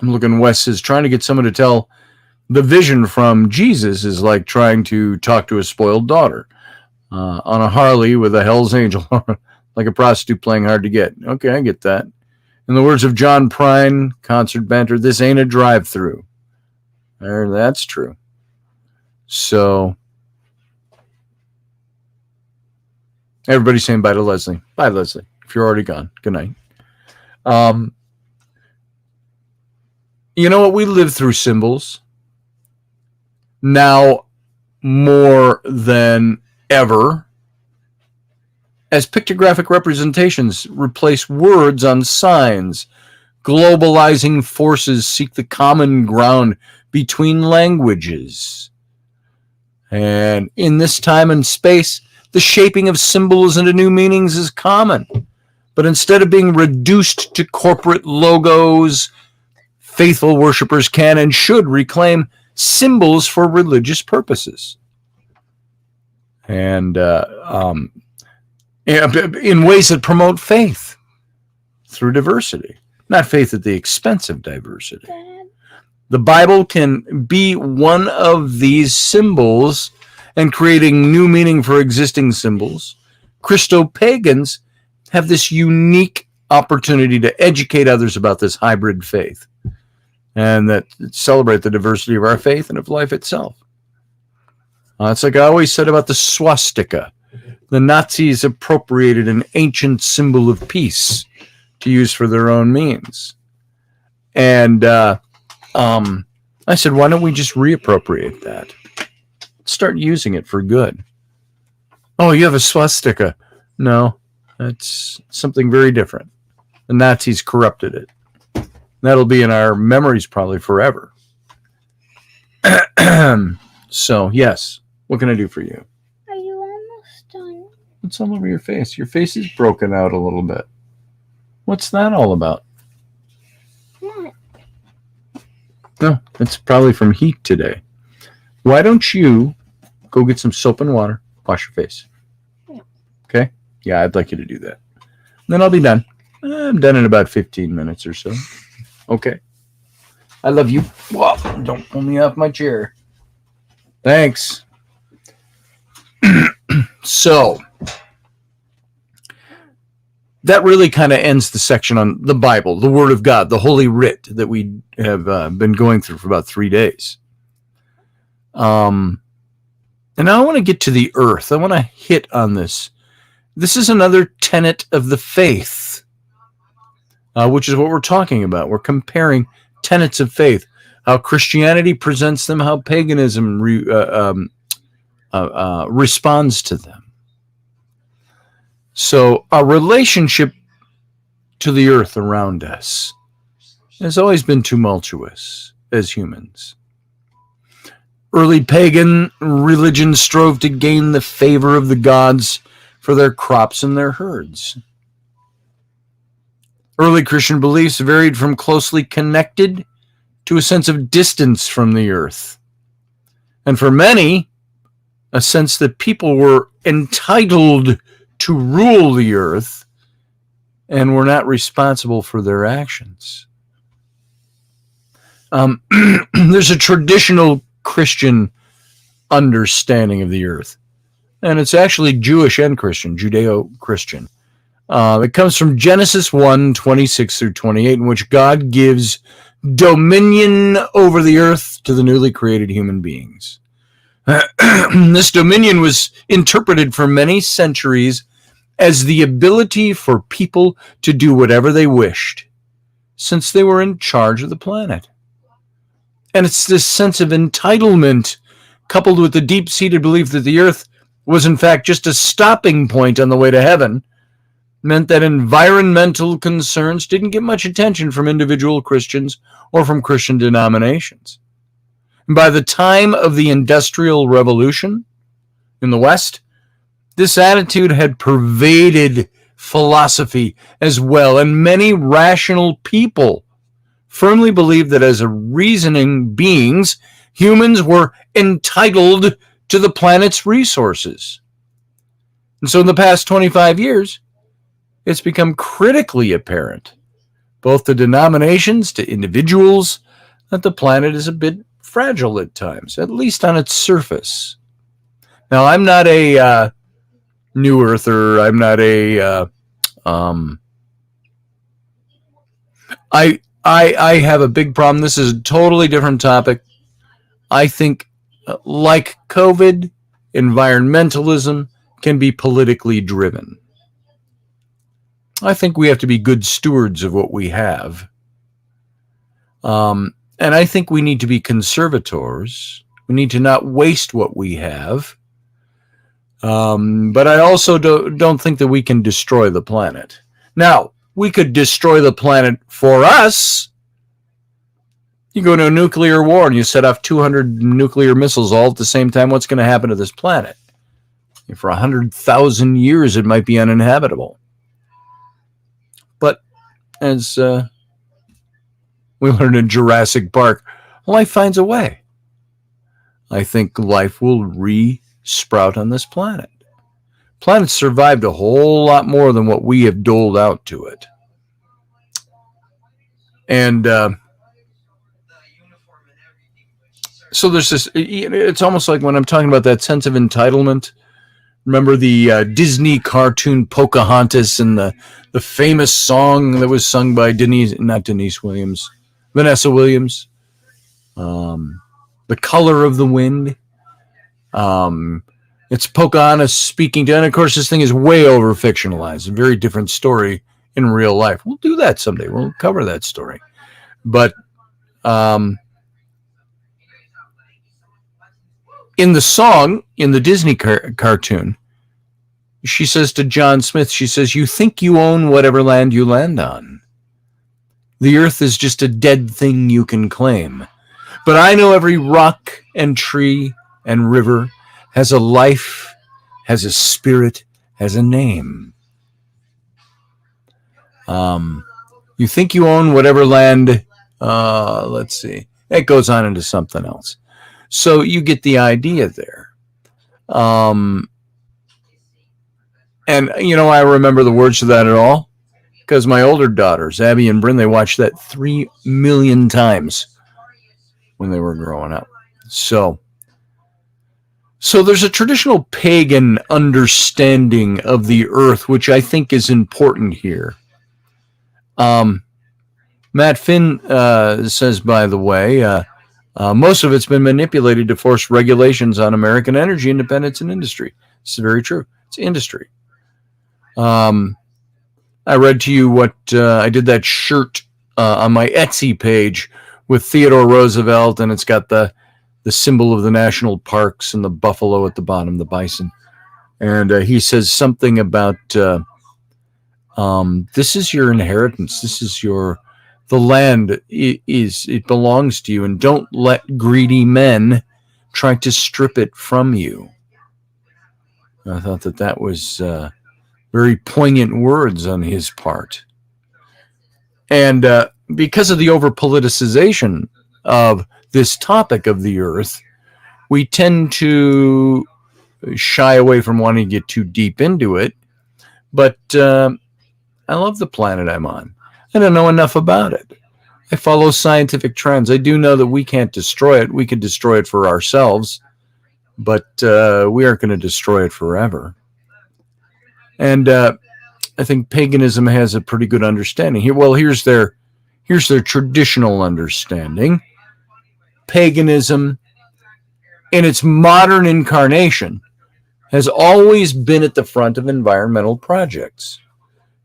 looking, Wes says, trying to get someone to tell the vision from Jesus is like trying to talk to a spoiled daughter on a Harley with a Hell's Angel, like a prostitute playing hard to get. Okay, I get that. In the words of John Prine, concert banter, this ain't a drive-through. That's true. So, everybody's saying bye to Leslie. Bye, Leslie. If you're already gone, good night. You know what? We live through symbols now more than ever. as pictographic representations replace words on signs. Globalizing forces seek the common ground between languages. And in this time and space, the shaping of symbols into new meanings is common. But instead of being reduced to corporate logos, faithful worshipers can and should reclaim symbols for religious purposes. And in ways that promote faith through diversity, not faith at the expense of diversity. The Bible can be one of these symbols, and creating new meaning for existing symbols. Christo-pagans have this unique opportunity to educate others about this hybrid faith and that celebrate the diversity of our faith and of life itself. It's like I always said about the swastika. The Nazis appropriated an ancient symbol of peace to use for their own means. And I said, why don't we just reappropriate that? Start using it for good. Oh, you have a swastika. No, that's something very different. The Nazis corrupted it. That'll be in our memories probably forever. So, yes. What can I do for you? Are you almost done? What's all over your face? Your face is broken out a little bit. What's that all about? What? No, it's probably from heat today. Why don't you go get some soap and water, wash your face? Yeah. Okay? Yeah, I'd like you to do that. Then I'll be done. I'm done in about 15 minutes or so. Okay. I love you. Whoa, don't pull me off my chair. Thanks. So, that really kind of ends the section on the Bible, the Word of God, the Holy Writ that we have been going through for about 3 days. And now I want to get to the earth. I want to hit on this. This is another tenet of the faith, which is what we're talking about. We're comparing tenets of faith, how Christianity presents them, how paganism responds to them. So our relationship to the earth around us has always been tumultuous as humans. Early pagan religions strove to gain the favor of the gods for their crops and their herds. Early Christian beliefs varied from closely connected to a sense of distance from the earth. And for many, a sense that people were entitled to rule the earth and were not responsible for their actions. There's a traditional Christian understanding of the earth, and it's actually Jewish and Christian, Judeo-Christian. It comes from Genesis 1:26 through 28, in which God gives dominion over the earth to the newly created human beings. This dominion was interpreted for many centuries as the ability for people to do whatever they wished, since they were in charge of the planet. And it's this sense of entitlement, coupled with the deep-seated belief that the earth was in fact just a stopping point on the way to heaven, meant that environmental concerns didn't get much attention from individual Christians or from Christian denominations. By the time of the Industrial Revolution in the West, this attitude had pervaded philosophy as well, and many rational people firmly believed that as reasoning beings, humans were entitled to the planet's resources. And so in the past 25 years, it's become critically apparent, both to denominations, to individuals, that the planet is a bit fragile at times, at least on its surface. Now, I'm not a New Earther. I'm not a... I have a big problem. This is a totally different topic. I think, like COVID, environmentalism can be politically driven. I think we have to be good stewards of what we have. And I think we need to be conservators. We need to not waste what we have. But I also don't think that we can destroy the planet. Now, we could destroy the planet for us. You go to a nuclear war and you set off 200 nuclear missiles all at the same time. What's going to happen to this planet? For 100,000 years, it might be uninhabitable. But as we learned in Jurassic Park, life finds a way. I think life will re-sprout on this planet. Planet's survived a whole lot more than what we have doled out to it. And so there's this, it's almost like when I'm talking about that sense of entitlement. Remember the Disney cartoon Pocahontas and the famous song that was sung by Vanessa Williams. The Color of the Wind. It's Pocahontas speaking to, and of course this thing is way over fictionalized. A very different story in real life. We'll do that someday. We'll cover that story. But in the song, in the Disney cartoon, she says to John Smith, she says, "You think you own whatever land you land on. The earth is just a dead thing you can claim. But I know every rock and tree and river has a life, has a spirit, has a name." You think you own whatever land, let's see. It goes on into something else. So you get the idea there. And, I remember the words to that at all because my older daughters, Abby and Bryn, they watched that 3 million times when they were growing up. So there's a traditional pagan understanding of the earth, which I think is important here. Matt Finn says, by the way, most of it's been manipulated to force regulations on American energy independence and industry. This is very true. It's industry. I read to you what I did that shirt on my Etsy page with Theodore Roosevelt, and it's got the symbol of the national parks and the buffalo at the bottom, the bison. And he says something about this is your inheritance. This is the land it belongs to you, and don't let greedy men try to strip it from you. I thought that was very poignant words on his part. And because of the over-politicization of this topic of the earth, we tend to shy away from wanting to get too deep into it. But I love the planet I'm on. I don't know enough about it. I follow scientific trends. I do know that we can't destroy it. We could destroy it for ourselves, but we aren't going to destroy it forever. And I think paganism has a pretty good understanding here. Well, here's their traditional understanding. Paganism, in its modern incarnation, has always been at the front of environmental projects.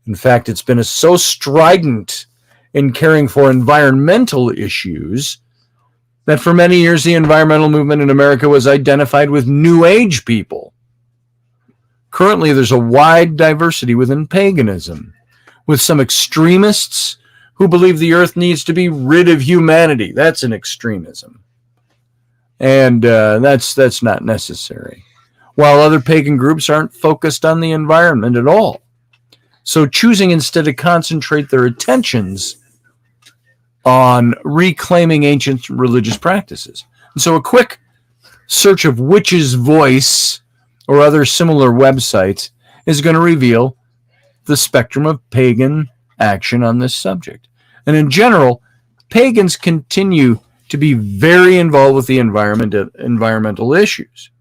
In fact, it's been so strident in caring for environmental issues that for many years the environmental movement in America was identified with New Age people. Currently, there's a wide diversity within paganism, with some extremists who believe the earth needs to be rid of humanity. That's an extremism. And that's not necessary. While other pagan groups aren't focused on the environment at all. So choosing instead to concentrate their attentions on reclaiming ancient religious practices. And so a quick search of Witch's Voice or other similar websites is going to reveal the spectrum of pagan action on this subject. And in general, pagans continue to be very involved with the environmental issues.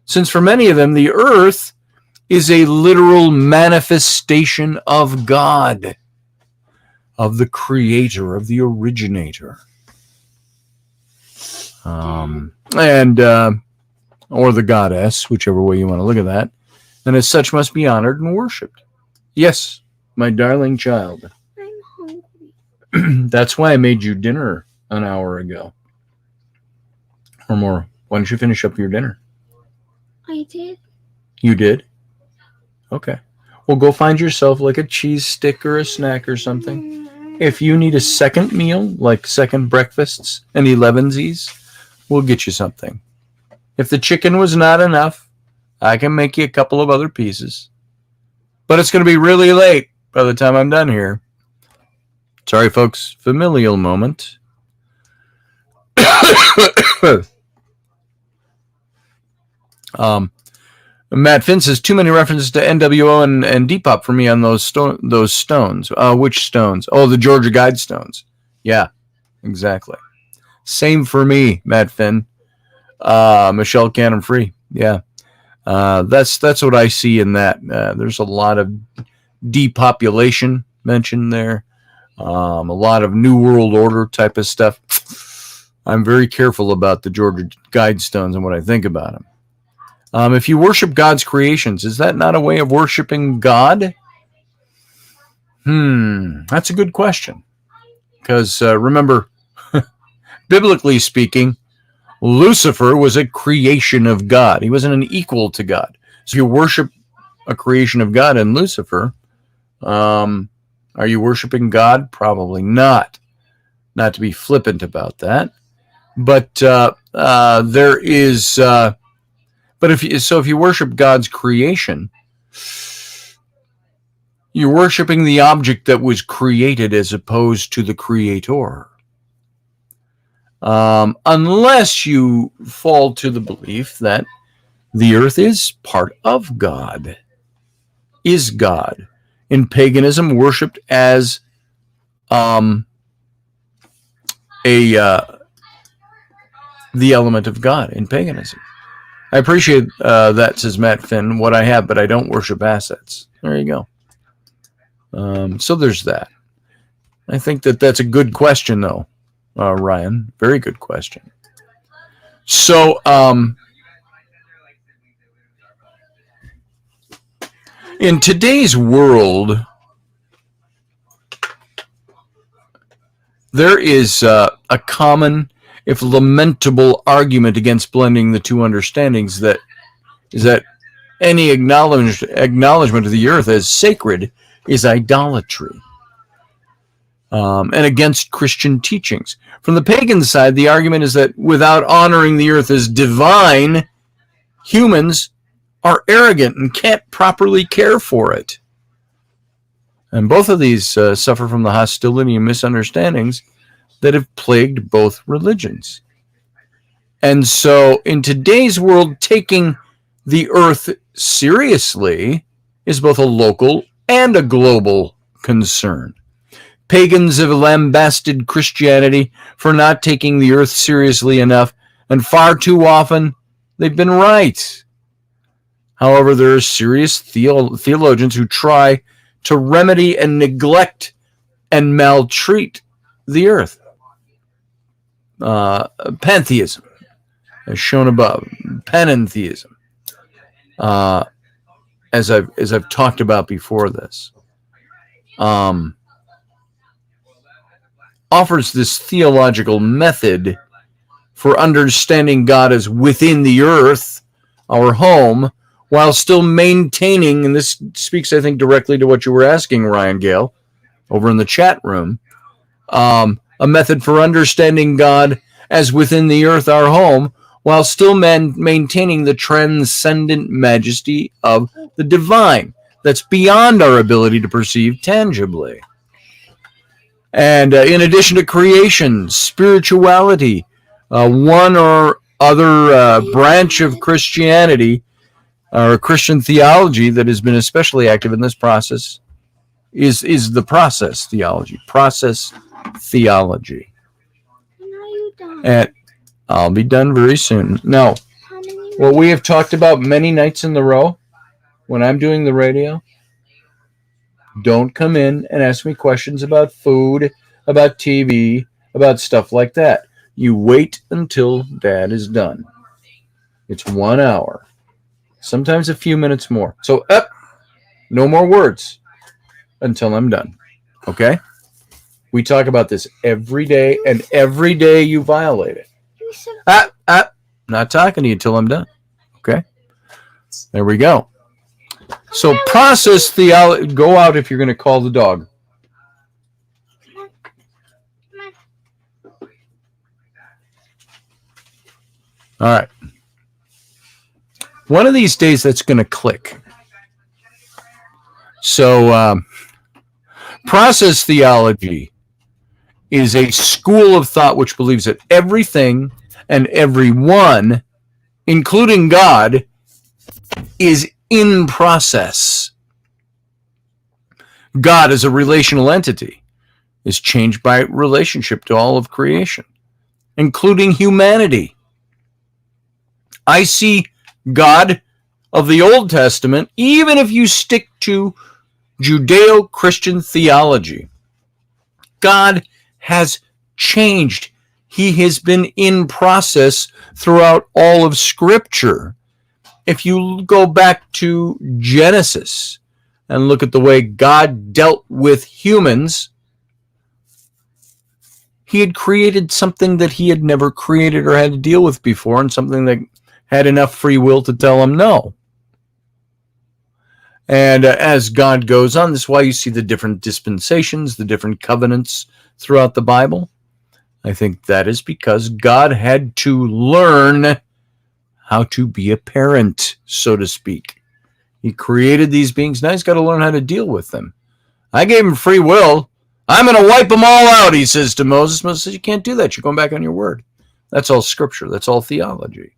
Since for many of them, the earth is a literal manifestation of God, of the creator, of the originator. Or the goddess, whichever way you want to look at that, and as such must be honored and worshipped. Yes, my darling child. I'm hungry. That's why I made you dinner an hour ago. Or more. Why don't you finish up your dinner? I did. You did? Okay. Well, go find yourself like a cheese stick or a snack or something. If you need a second meal, like second breakfasts and 11sies, we'll get you something. If the chicken was not enough, I can make you a couple of other pieces. But it's going to be really late by the time I'm done here. Sorry, folks. Familial moment. Matt Finn says, too many references to NWO and Depop for me on those stones. Which stones? Oh, the Georgia Guidestones. Yeah, exactly. Same for me, Matt Finn. Michelle Cannon Free. Yeah. That's what I see in that. There's a lot of depopulation mentioned there. A lot of New World Order type of stuff. I'm very careful about the Georgia Guidestones and what I think about them. If you worship God's creations, is that not a way of worshiping God? That's a good question. Because remember, biblically speaking, Lucifer was a creation of God. He wasn't an equal to God. So if you worship a creation of God in Lucifer, are you worshiping God? Probably not. Not to be flippant about that. But there is... But if you worship God's creation, you're worshiping the object that was created as opposed to the creator. Unless you fall to the belief that the earth is part of God, is God. In paganism, worshipped as the element of God in paganism. I appreciate that, says Matt Finn, what I have, but I don't worship assets. There you go. So there's that. I think that's a good question, though, Ryan. Very good question. So, in today's world, there is a common, if lamentable, argument against blending the two understandings that any acknowledgement of the earth as sacred is idolatry, and against Christian teachings. From the pagan side, the argument is that without honoring the earth as divine, humans are arrogant and can't properly care for it. And both of these suffer from the hostility and misunderstandings that have plagued both religions. And so in today's world, taking the earth seriously is both a local and a global concern. Pagans have lambasted Christianity for not taking the earth seriously enough, and far too often they've been right. However, there are serious theologians who try to remedy and neglect and maltreat the earth. Pantheism, as shown above, panentheism, as I've talked about before this, offers this theological method for understanding God as within the earth, our home, while still maintaining, and this speaks, I think, directly to what you were asking, Ryan Gale, over in the chat room, a method for understanding God as within the earth, our home, while still maintaining the transcendent majesty of the divine that's beyond our ability to perceive tangibly. And in addition to creation, spirituality, one or other branch of Christianity or Christian theology that has been especially active in this process is the process theology. Process theology. And I'll be done very soon. Now, what we have talked about many nights in the row when I'm doing the radio, don't come in and ask me questions about food, about TV, about stuff like that. You wait until Dad is done. It's 1 hour. Sometimes a few minutes more. So, no more words until I'm done. Okay? We talk about this every day, and every day you violate it. Not talking to you until I'm done. Okay? There we go. So process theology. Go out if you're going to call the dog. All right. One of these days that's going to click. So process theology is a school of thought which believes that everything and everyone, including God, is in process. God as a relational entity is changed by relationship to all of creation, including humanity. I see God of the Old Testament, even if you stick to Judeo-Christian theology. God has changed. He has been in process throughout all of Scripture. If you go back to Genesis and look at the way God dealt with humans, he had created something that he had never created or had to deal with before, and something that had enough free will to tell him no. And as God goes on, this is why you see the different dispensations, the different covenants throughout the Bible. I think that is because God had to learn how to be a parent, so to speak. He created these beings. Now he's got to learn how to deal with them. I gave him free will. I'm going to wipe them all out, he says to Moses. Moses says, you can't do that. You're going back on your word. That's all Scripture. That's all theology.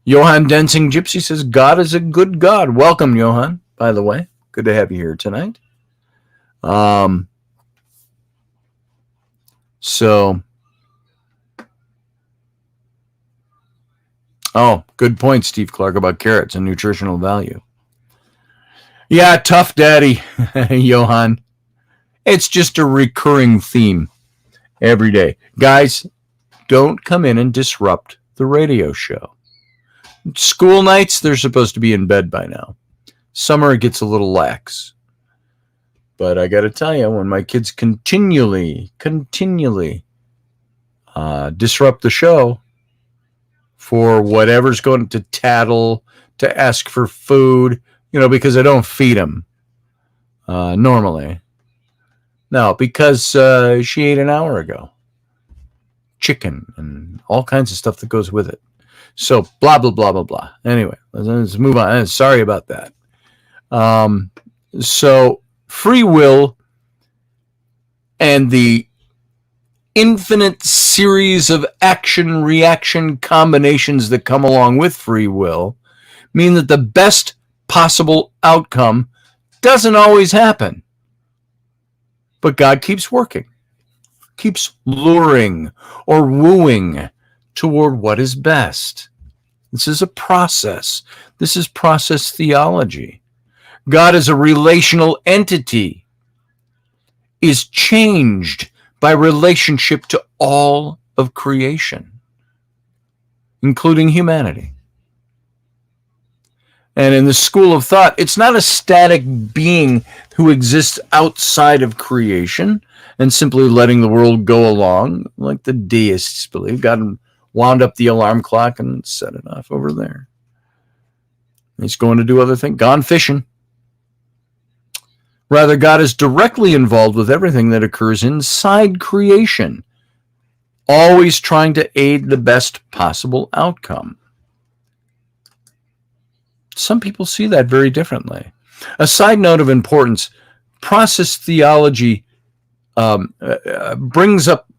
Johann Densing Gypsy says, God is a good God. Welcome, Johann, by the way. Good to have you here tonight. Good point, Steve Clark, about carrots and nutritional value. Yeah, tough daddy, Johann. It's just a recurring theme every day. Guys, don't come in and disrupt the radio show. School nights, they're supposed to be in bed by now. Summer, it gets a little lax. But I got to tell you, when my kids continually disrupt the show for whatever's going to tattle, to ask for food, because I don't feed them normally. No, because she ate an hour ago. Chicken and all kinds of stuff that goes with it. So, blah, blah, blah, blah, blah. Anyway, let's move on. Sorry about that. So, free will and the infinite series of action-reaction combinations that come along with free will mean that the best possible outcome doesn't always happen. But God keeps working, keeps luring or wooing toward what is best. This is a process. This is process theology. God as a relational entity is changed by relationship to all of creation, including humanity. And in the school of thought, it's not a static being who exists outside of creation and simply letting the world go along, like the deists believe. God wound up the alarm clock and set it off over there. He's going to do other things. Gone fishing. Rather, God is directly involved with everything that occurs inside creation, always trying to aid the best possible outcome. Some people see that very differently. A side note of importance, process theology brings up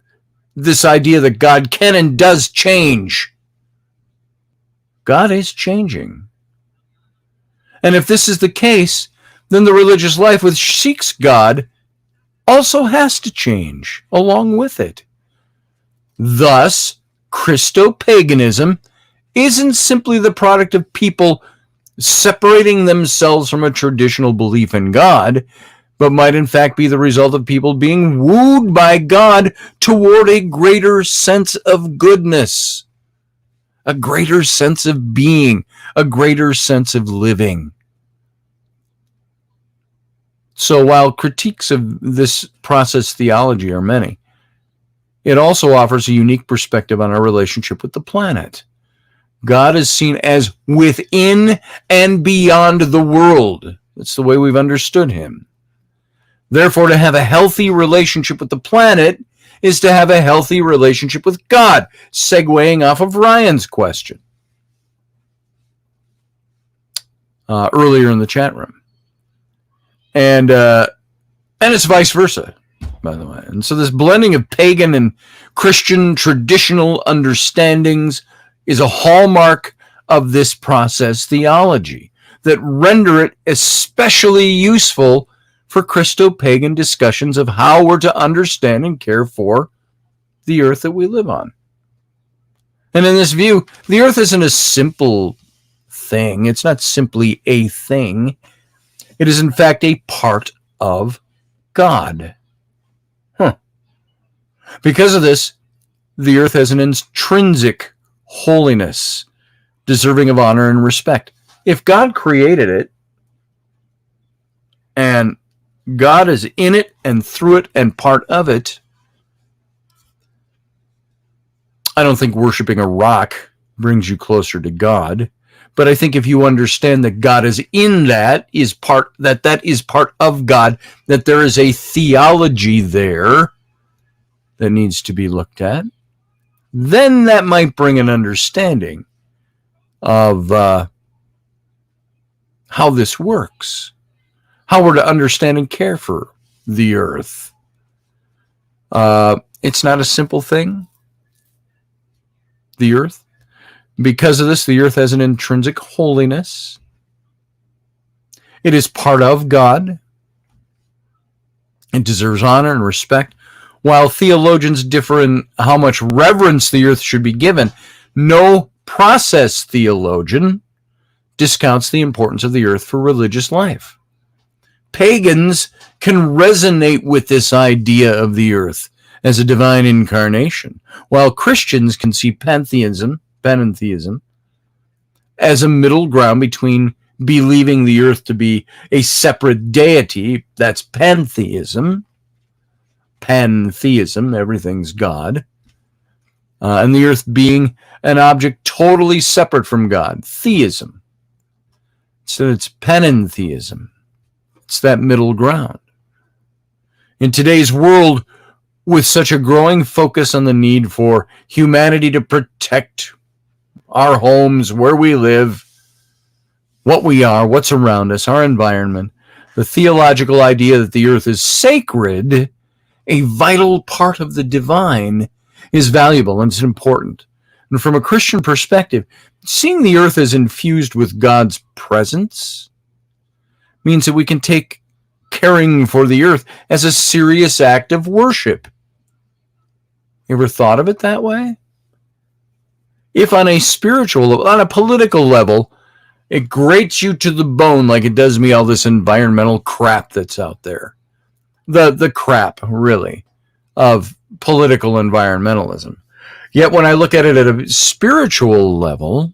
this idea that God can and does change. God is changing. And if this is the case, then the religious life which seeks God also has to change along with it. Thus, Christo-Paganism isn't simply the product of people separating themselves from a traditional belief in God, but might in fact be the result of people being wooed by God toward a greater sense of goodness, a greater sense of being, a greater sense of living. So while critiques of this process theology are many, it also offers a unique perspective on our relationship with the planet. God is seen as within and beyond the world. That's the way we've understood him. Therefore, to have a healthy relationship with the planet is to have a healthy relationship with God, segueing off of Ryan's question earlier in the chat room. And it's vice versa, by the way. And so this blending of pagan and Christian traditional understandings is a hallmark of this process theology that render it especially useful for Christo-Pagan discussions of how we're to understand and care for the earth that we live on. And in this view, the earth isn't a simple thing. It's not simply a thing. It is, in fact, a part of God. Because of this, the earth has an intrinsic holiness, deserving of honor and respect. If God created it, and God is in it and through it and part of it, I don't think worshiping a rock brings you closer to God. But I think if you understand that God is in that is part of God, that there is a theology there that needs to be looked at, then that might bring an understanding of how this works, how we're to understand and care for the earth. It's not a simple thing, the earth. Because of this, the earth has an intrinsic holiness. It is part of God. It deserves honor and respect. While theologians differ in how much reverence the earth should be given, no process theologian discounts the importance of the earth for religious life. Pagans can resonate with this idea of the earth as a divine incarnation, while Christians can see pantheism as a middle ground between believing the earth to be a separate deity, that's pantheism, everything's God, and the earth being an object totally separate from God, theism. So it's panentheism. It's that middle ground. In today's world, with such a growing focus on the need for humanity to protect our homes, where we live, what we are, what's around us, our environment, the theological idea that the earth is sacred, a vital part of the divine, is valuable and it's important. And from a Christian perspective, seeing the earth as infused with God's presence means that we can take caring for the earth as a serious act of worship. You ever thought of it that way? If on a spiritual level, on a political level, it grates you to the bone like it does me all this environmental crap that's out there. The crap, really, of political environmentalism. Yet when I look at it at a spiritual level,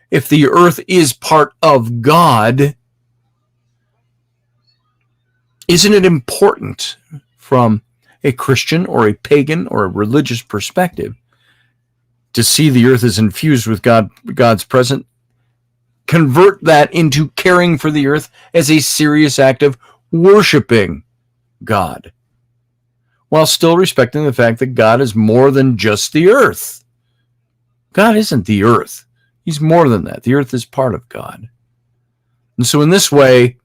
if the earth is part of God, isn't it important from a Christian or a pagan or a religious perspective to see the earth as infused with God's presence, convert that into caring for the earth as a serious act of worshiping God, while still respecting the fact that God is more than just the earth. God isn't the earth. He's more than that. The earth is part of God. And so in this way,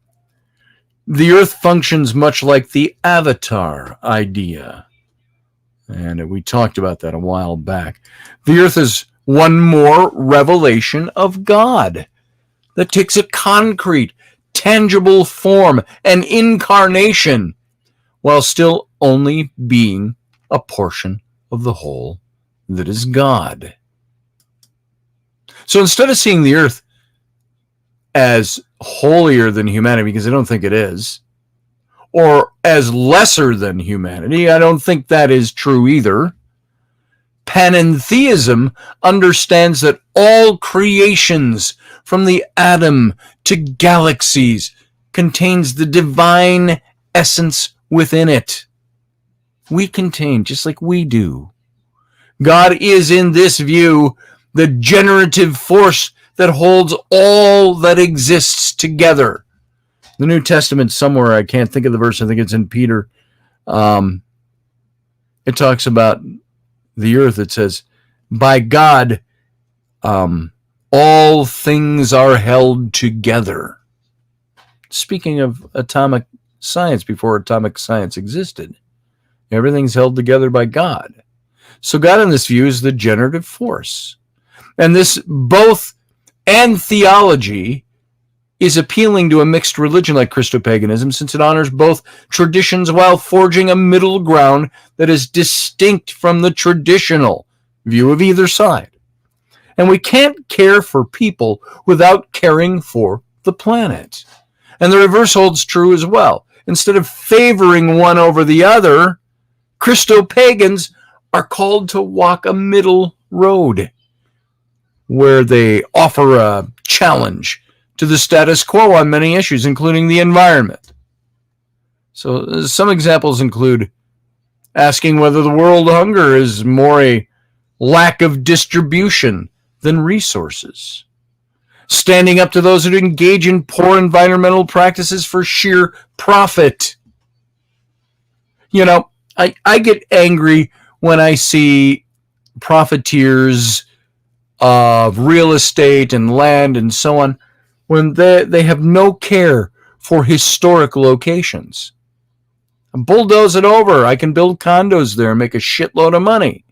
the earth functions much like the avatar idea. And we talked about that a while back. The earth is one more revelation of God that takes a concrete, tangible form, an incarnation, while still only being a portion of the whole that is God. So instead of seeing the earth as holier than humanity, because I don't think it is, or as lesser than humanity, I don't think that is true either. Panentheism understands that all creations, from the atom to galaxies, contains the divine essence within it. We contain, just like we do. God is, in this view, the generative force that holds all that exists together. The New Testament somewhere, I can't think of the verse, I think it's in Peter. It talks about the earth. It says, by God, all things are held together. Speaking of atomic science, before atomic science existed, everything's held together by God. So God in this view is the generative force. And this both and theology is appealing to a mixed religion like Christo-Paganism, since it honors both traditions while forging a middle ground that is distinct from the traditional view of either side. And we can't care for people without caring for the planet. And the reverse holds true as well. Instead of favoring one over the other, Christo-Pagans are called to walk a middle road where they offer a challenge to the status quo on many issues, including the environment. So some examples include asking whether the world hunger is more a lack of distribution than resources, standing up to those who engage in poor environmental practices for sheer profit. You know, I get angry when I see profiteers of real estate and land and so on, when they have no care for historic locations. Bulldoze it over. I can build condos there and make a shitload of money.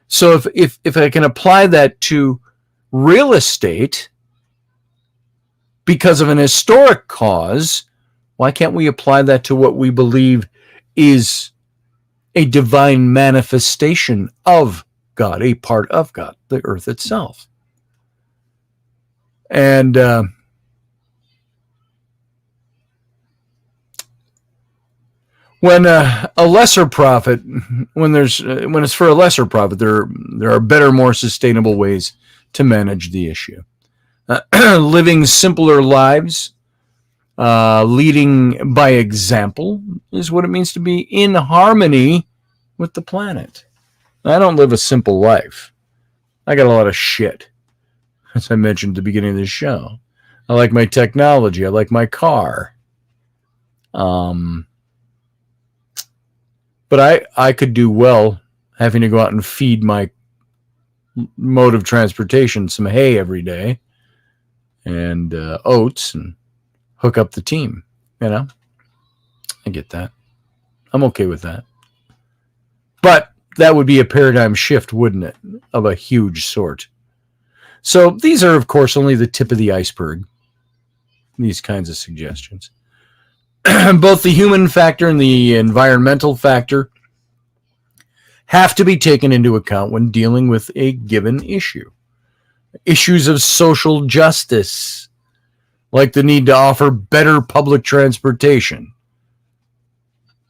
So if I can apply that to real estate because of an historic cause, why can't we apply that to what we believe is a divine manifestation of God, a part of God, the earth itself? And when a lesser profit, when it's for a lesser profit, there are better, more sustainable ways to manage the issue. Living simpler lives, leading by example, is what it means to be in harmony with the planet. I don't live a simple life. I got a lot of shit, as I mentioned at the beginning of this show. I like my technology. I like my car. But I could do well having to go out and feed my mode of transportation some hay every day and oats and hook up the team. You know, I get that. I'm okay with that. But that would be a paradigm shift, wouldn't it, of a huge sort. So these are, of course, only the tip of the iceberg, these kinds of suggestions. Both the human factor and the environmental factor have to be taken into account when dealing with a given issue. Issues of social justice, like the need to offer better public transportation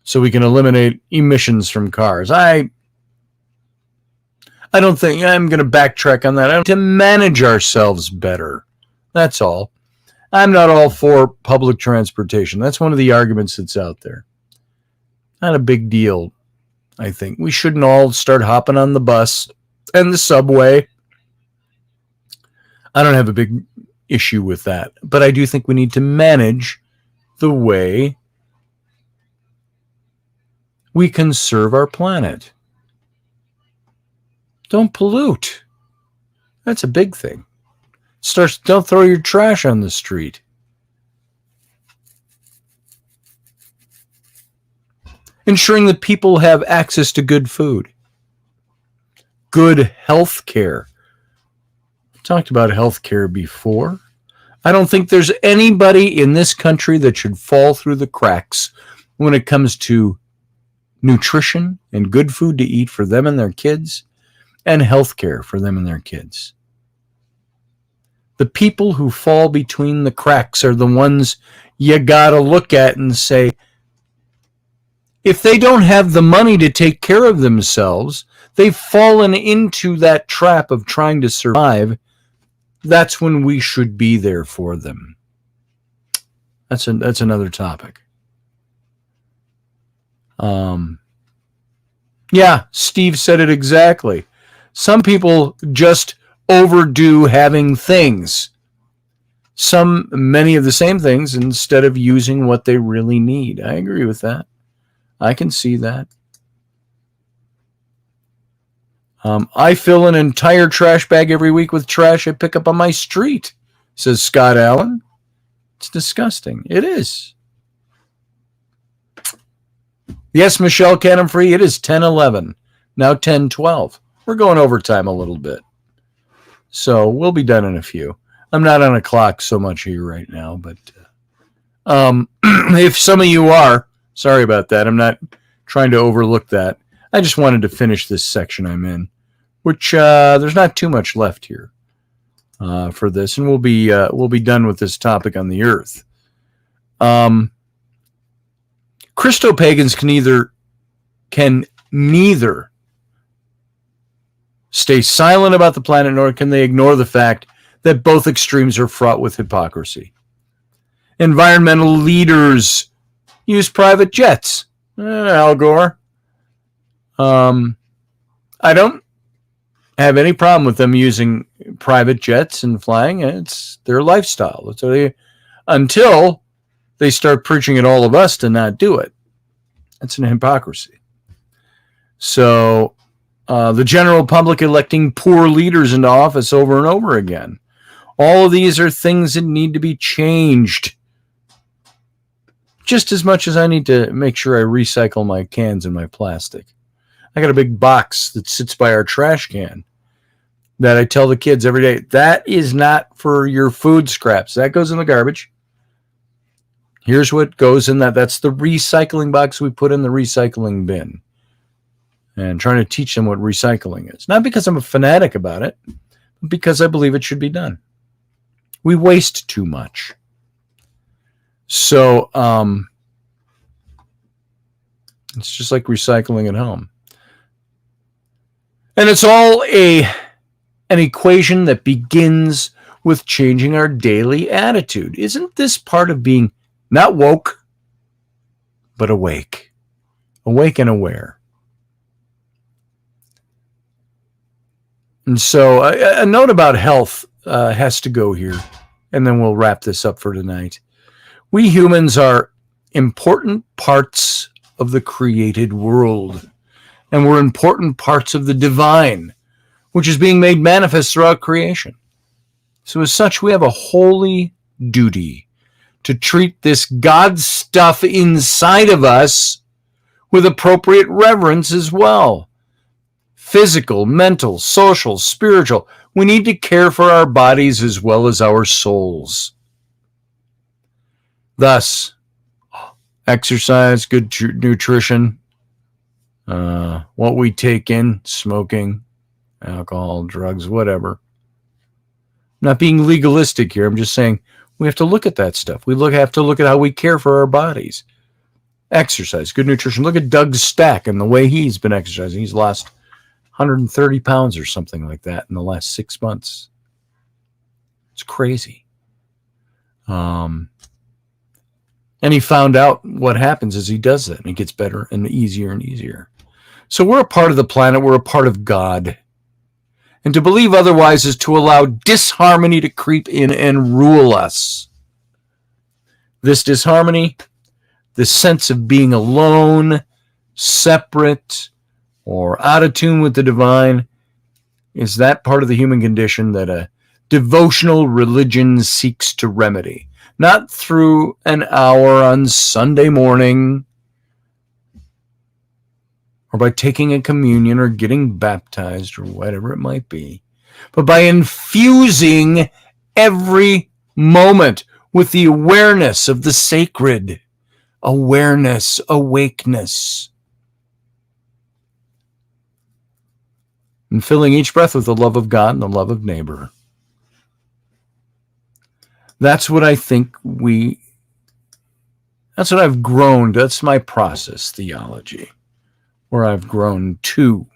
so we can eliminate emissions from cars. I don't think I'm going to backtrack on that. I want to manage ourselves better. That's all. I'm not all for public transportation. That's one of the arguments that's out there. Not a big deal, I think. We shouldn't all start hopping on the bus and the subway. I don't have a big issue with that. But I do think we need to manage the way we conserve our planet. Don't pollute. That's a big thing. Don't throw your trash on the street. Ensuring that people have access to good food. Good health care. I've talked about health care before. I don't think there's anybody in this country that should fall through the cracks when it comes to nutrition and good food to eat for them and their kids, and health care for them and their kids. The people who fall between the cracks are the ones you gotta look at and say, if they don't have the money to take care of themselves, they've fallen into that trap of trying to survive. That's when we should be there for them. That's another topic. Yeah, Steve said it exactly. Some people just overdo having things. Many of the same things instead of using what they really need. I agree with that. I can see that. I fill an entire trash bag every week with trash I pick up on my street, says Scott Allen. It's disgusting. It is. Yes, Michelle Cannon Free, it is 10:11. Now 10:12. We're going overtime a little bit. So we'll be done in a few. I'm not on a clock so much here right now, but if some of you are, sorry about that. I'm not trying to overlook that. I just wanted to finish this section I'm in, which there's not too much left here for this, and we'll be done with this topic on the earth. Christo-pagans can neither stay silent about the planet, nor can they ignore the fact that both extremes are fraught with hypocrisy. Environmental leaders use private jets. Al Gore. I don't have any problem with them using private jets and flying. It's their lifestyle. Until they start preaching at all of us to not do it. That's an hypocrisy. So the general public electing poor leaders into office over and over again. All of these are things that need to be changed. Just as much as I need to make sure I recycle my cans and my plastic. I got a big box that sits by our trash can that I tell the kids every day, that is not for your food scraps. That goes in the garbage. Here's what goes in that. That's the recycling box we put in the recycling bin. And trying to teach them what recycling is. Not because I'm a fanatic about it, but because I believe it should be done. We waste too much. So it's just like recycling at home. And it's all an equation that begins with changing our daily attitude. Isn't this part of being not woke, but awake? Awake and aware. And so a note about health has to go here, and then we'll wrap this up for tonight. We humans are important parts of the created world, and we're important parts of the divine, which is being made manifest throughout creation. So as such, we have a holy duty to treat this God stuff inside of us with appropriate reverence as well. Physical, mental, social, spiritual. We need to care for our bodies as well as our souls. Thus, exercise, good nutrition, what we take in, smoking, alcohol, drugs, whatever. I'm not being legalistic here. I'm just saying we have to look at that stuff. We have to look at how we care for our bodies. Exercise, good nutrition. Look at Doug Stack and the way he's been exercising. He's lost 130 pounds or something like that in the last 6 months. It's crazy. And he found out what happens as he does that, and it gets better and easier and easier. So we're a part of the planet. We're a part of God. And to believe otherwise is to allow disharmony to creep in and rule us. This disharmony, this sense of being alone, separate, or out of tune with the divine, is that part of the human condition that a devotional religion seeks to remedy. Not through an hour on Sunday morning, or by taking a communion or getting baptized or whatever it might be, but by infusing every moment with the awareness of the sacred, awareness, awakeness, and filling each breath with the love of God and the love of neighbor. That's what I think that's what I've grown. That's my process theology, where I've grown to.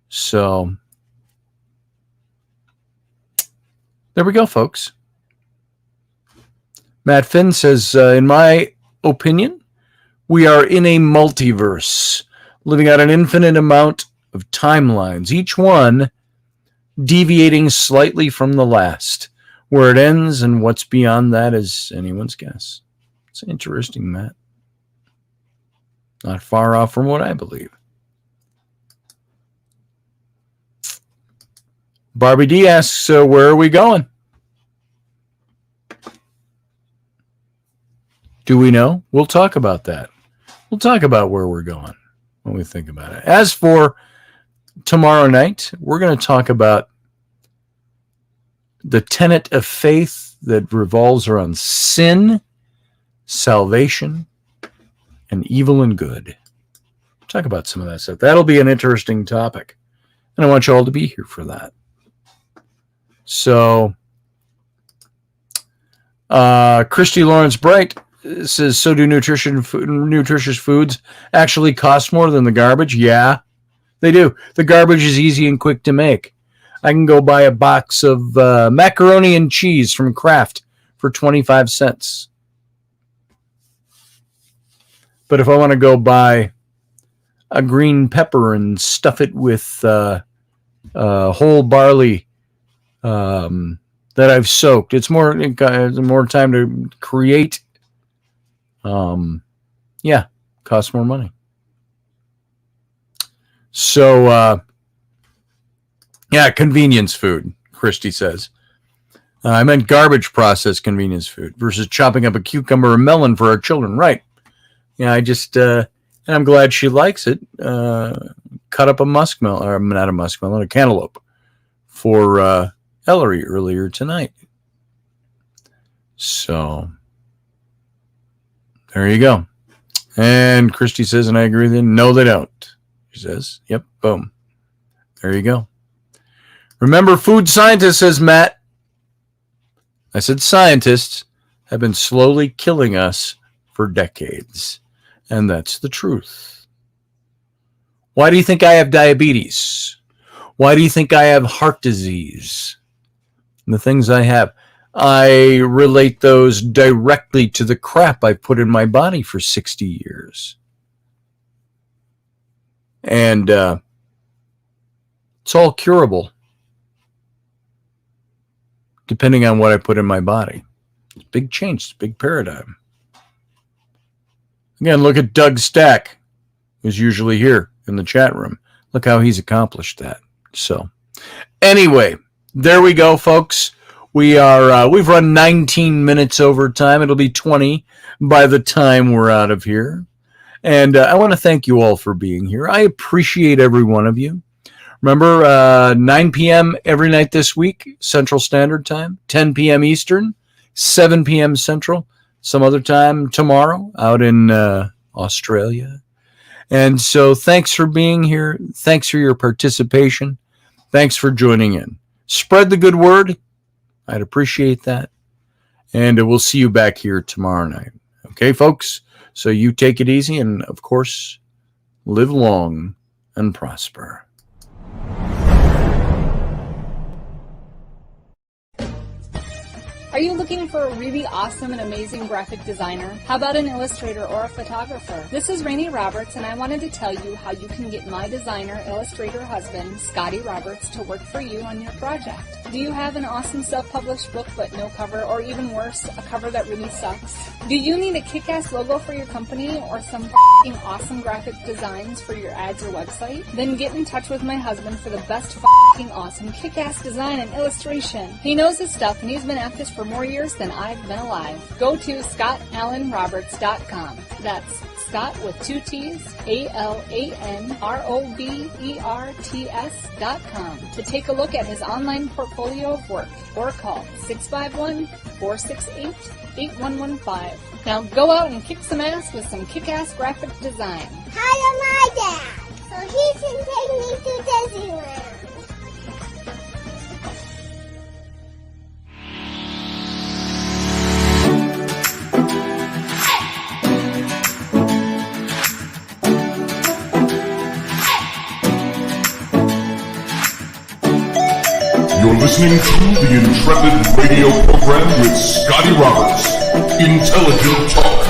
So, there we go, folks. Matt Finn says, in my opinion, we are in a multiverse, living out an infinite amount of timelines, each one deviating slightly from the last. Where it ends and what's beyond that is anyone's guess. It's interesting, Matt. Not far off from what I believe. Barbie D asks, where are we going? Do we know? We'll talk about that. We'll talk about where we're going when we think about it. As for tomorrow night, we're going to talk about the tenet of faith that revolves around sin, salvation, and evil and good. Talk about some of that stuff. That'll be an interesting topic. And I want you all to be here for that. So, Christy Lawrence Bright says, so do nutritious foods actually cost more than the garbage? Yeah, they do. The garbage is easy and quick to make. I can go buy a box of macaroni and cheese from Kraft for 25 cents. But if I want to go buy a green pepper and stuff it with whole barley that I've soaked, it's more time to create. Costs more money. So, convenience food, Christy says. I meant garbage processed convenience food versus chopping up a cucumber or melon for our children. Right. Yeah, and I'm glad she likes it. Cut up a muskmelon, or not a muskmelon, a cantaloupe for Ellery earlier tonight. So, there you go. And Christy says, and I agree with you, no, they don't. She says, yep, boom. There you go. Remember, food scientists, says Matt. I said scientists have been slowly killing us for decades. And that's the truth. Why do you think I have diabetes? Why do you think I have heart disease? And the things I have, I relate those directly to the crap I put in my body for 60 years. And it's all curable, depending on what I put in my body. It's a big change, it's a big paradigm. Again, look at Doug Stack, who's usually here in the chat room. Look how he's accomplished that. So, anyway, there we go, folks. We've run 19 minutes over time. It'll be 20 by the time we're out of here. And I want to thank you all for being here. I appreciate every one of you. Remember, 9 p.m. every night this week, Central Standard Time, 10 p.m. Eastern, 7 p.m. Central, some other time tomorrow out in Australia. And so thanks for being here. Thanks for your participation. Thanks for joining in. Spread the good word. I'd appreciate that. And we'll see you back here tomorrow night. Okay, folks? So you take it easy and, of course, live long and prosper. Are you looking for a really awesome and amazing graphic designer? How about an illustrator or a photographer? This is Rainey Roberts, and I wanted to tell you how you can get my designer, illustrator husband, Scotty Roberts, to work for you on your project. Do you have an awesome self-published book but no cover, or even worse, a cover that really sucks? Do you need a kick-ass logo for your company or some f***ing awesome graphic designs for your ads or website? Then get in touch with my husband for the best f***ing awesome kick-ass design and illustration. He knows his stuff, and he's been at this for more years than I've been alive. Go to ScottAllenRoberts.com. That's Scott with 2 T's, ALANROBERTS.com to take a look at his online portfolio of work, or call 651-468-8115. Now go out and kick some ass with some kick-ass graphic design. Hire my dad, so he can take me to Disneyland. You're listening to the Intrepid radio program with Scotty Roberts. Intelligent talk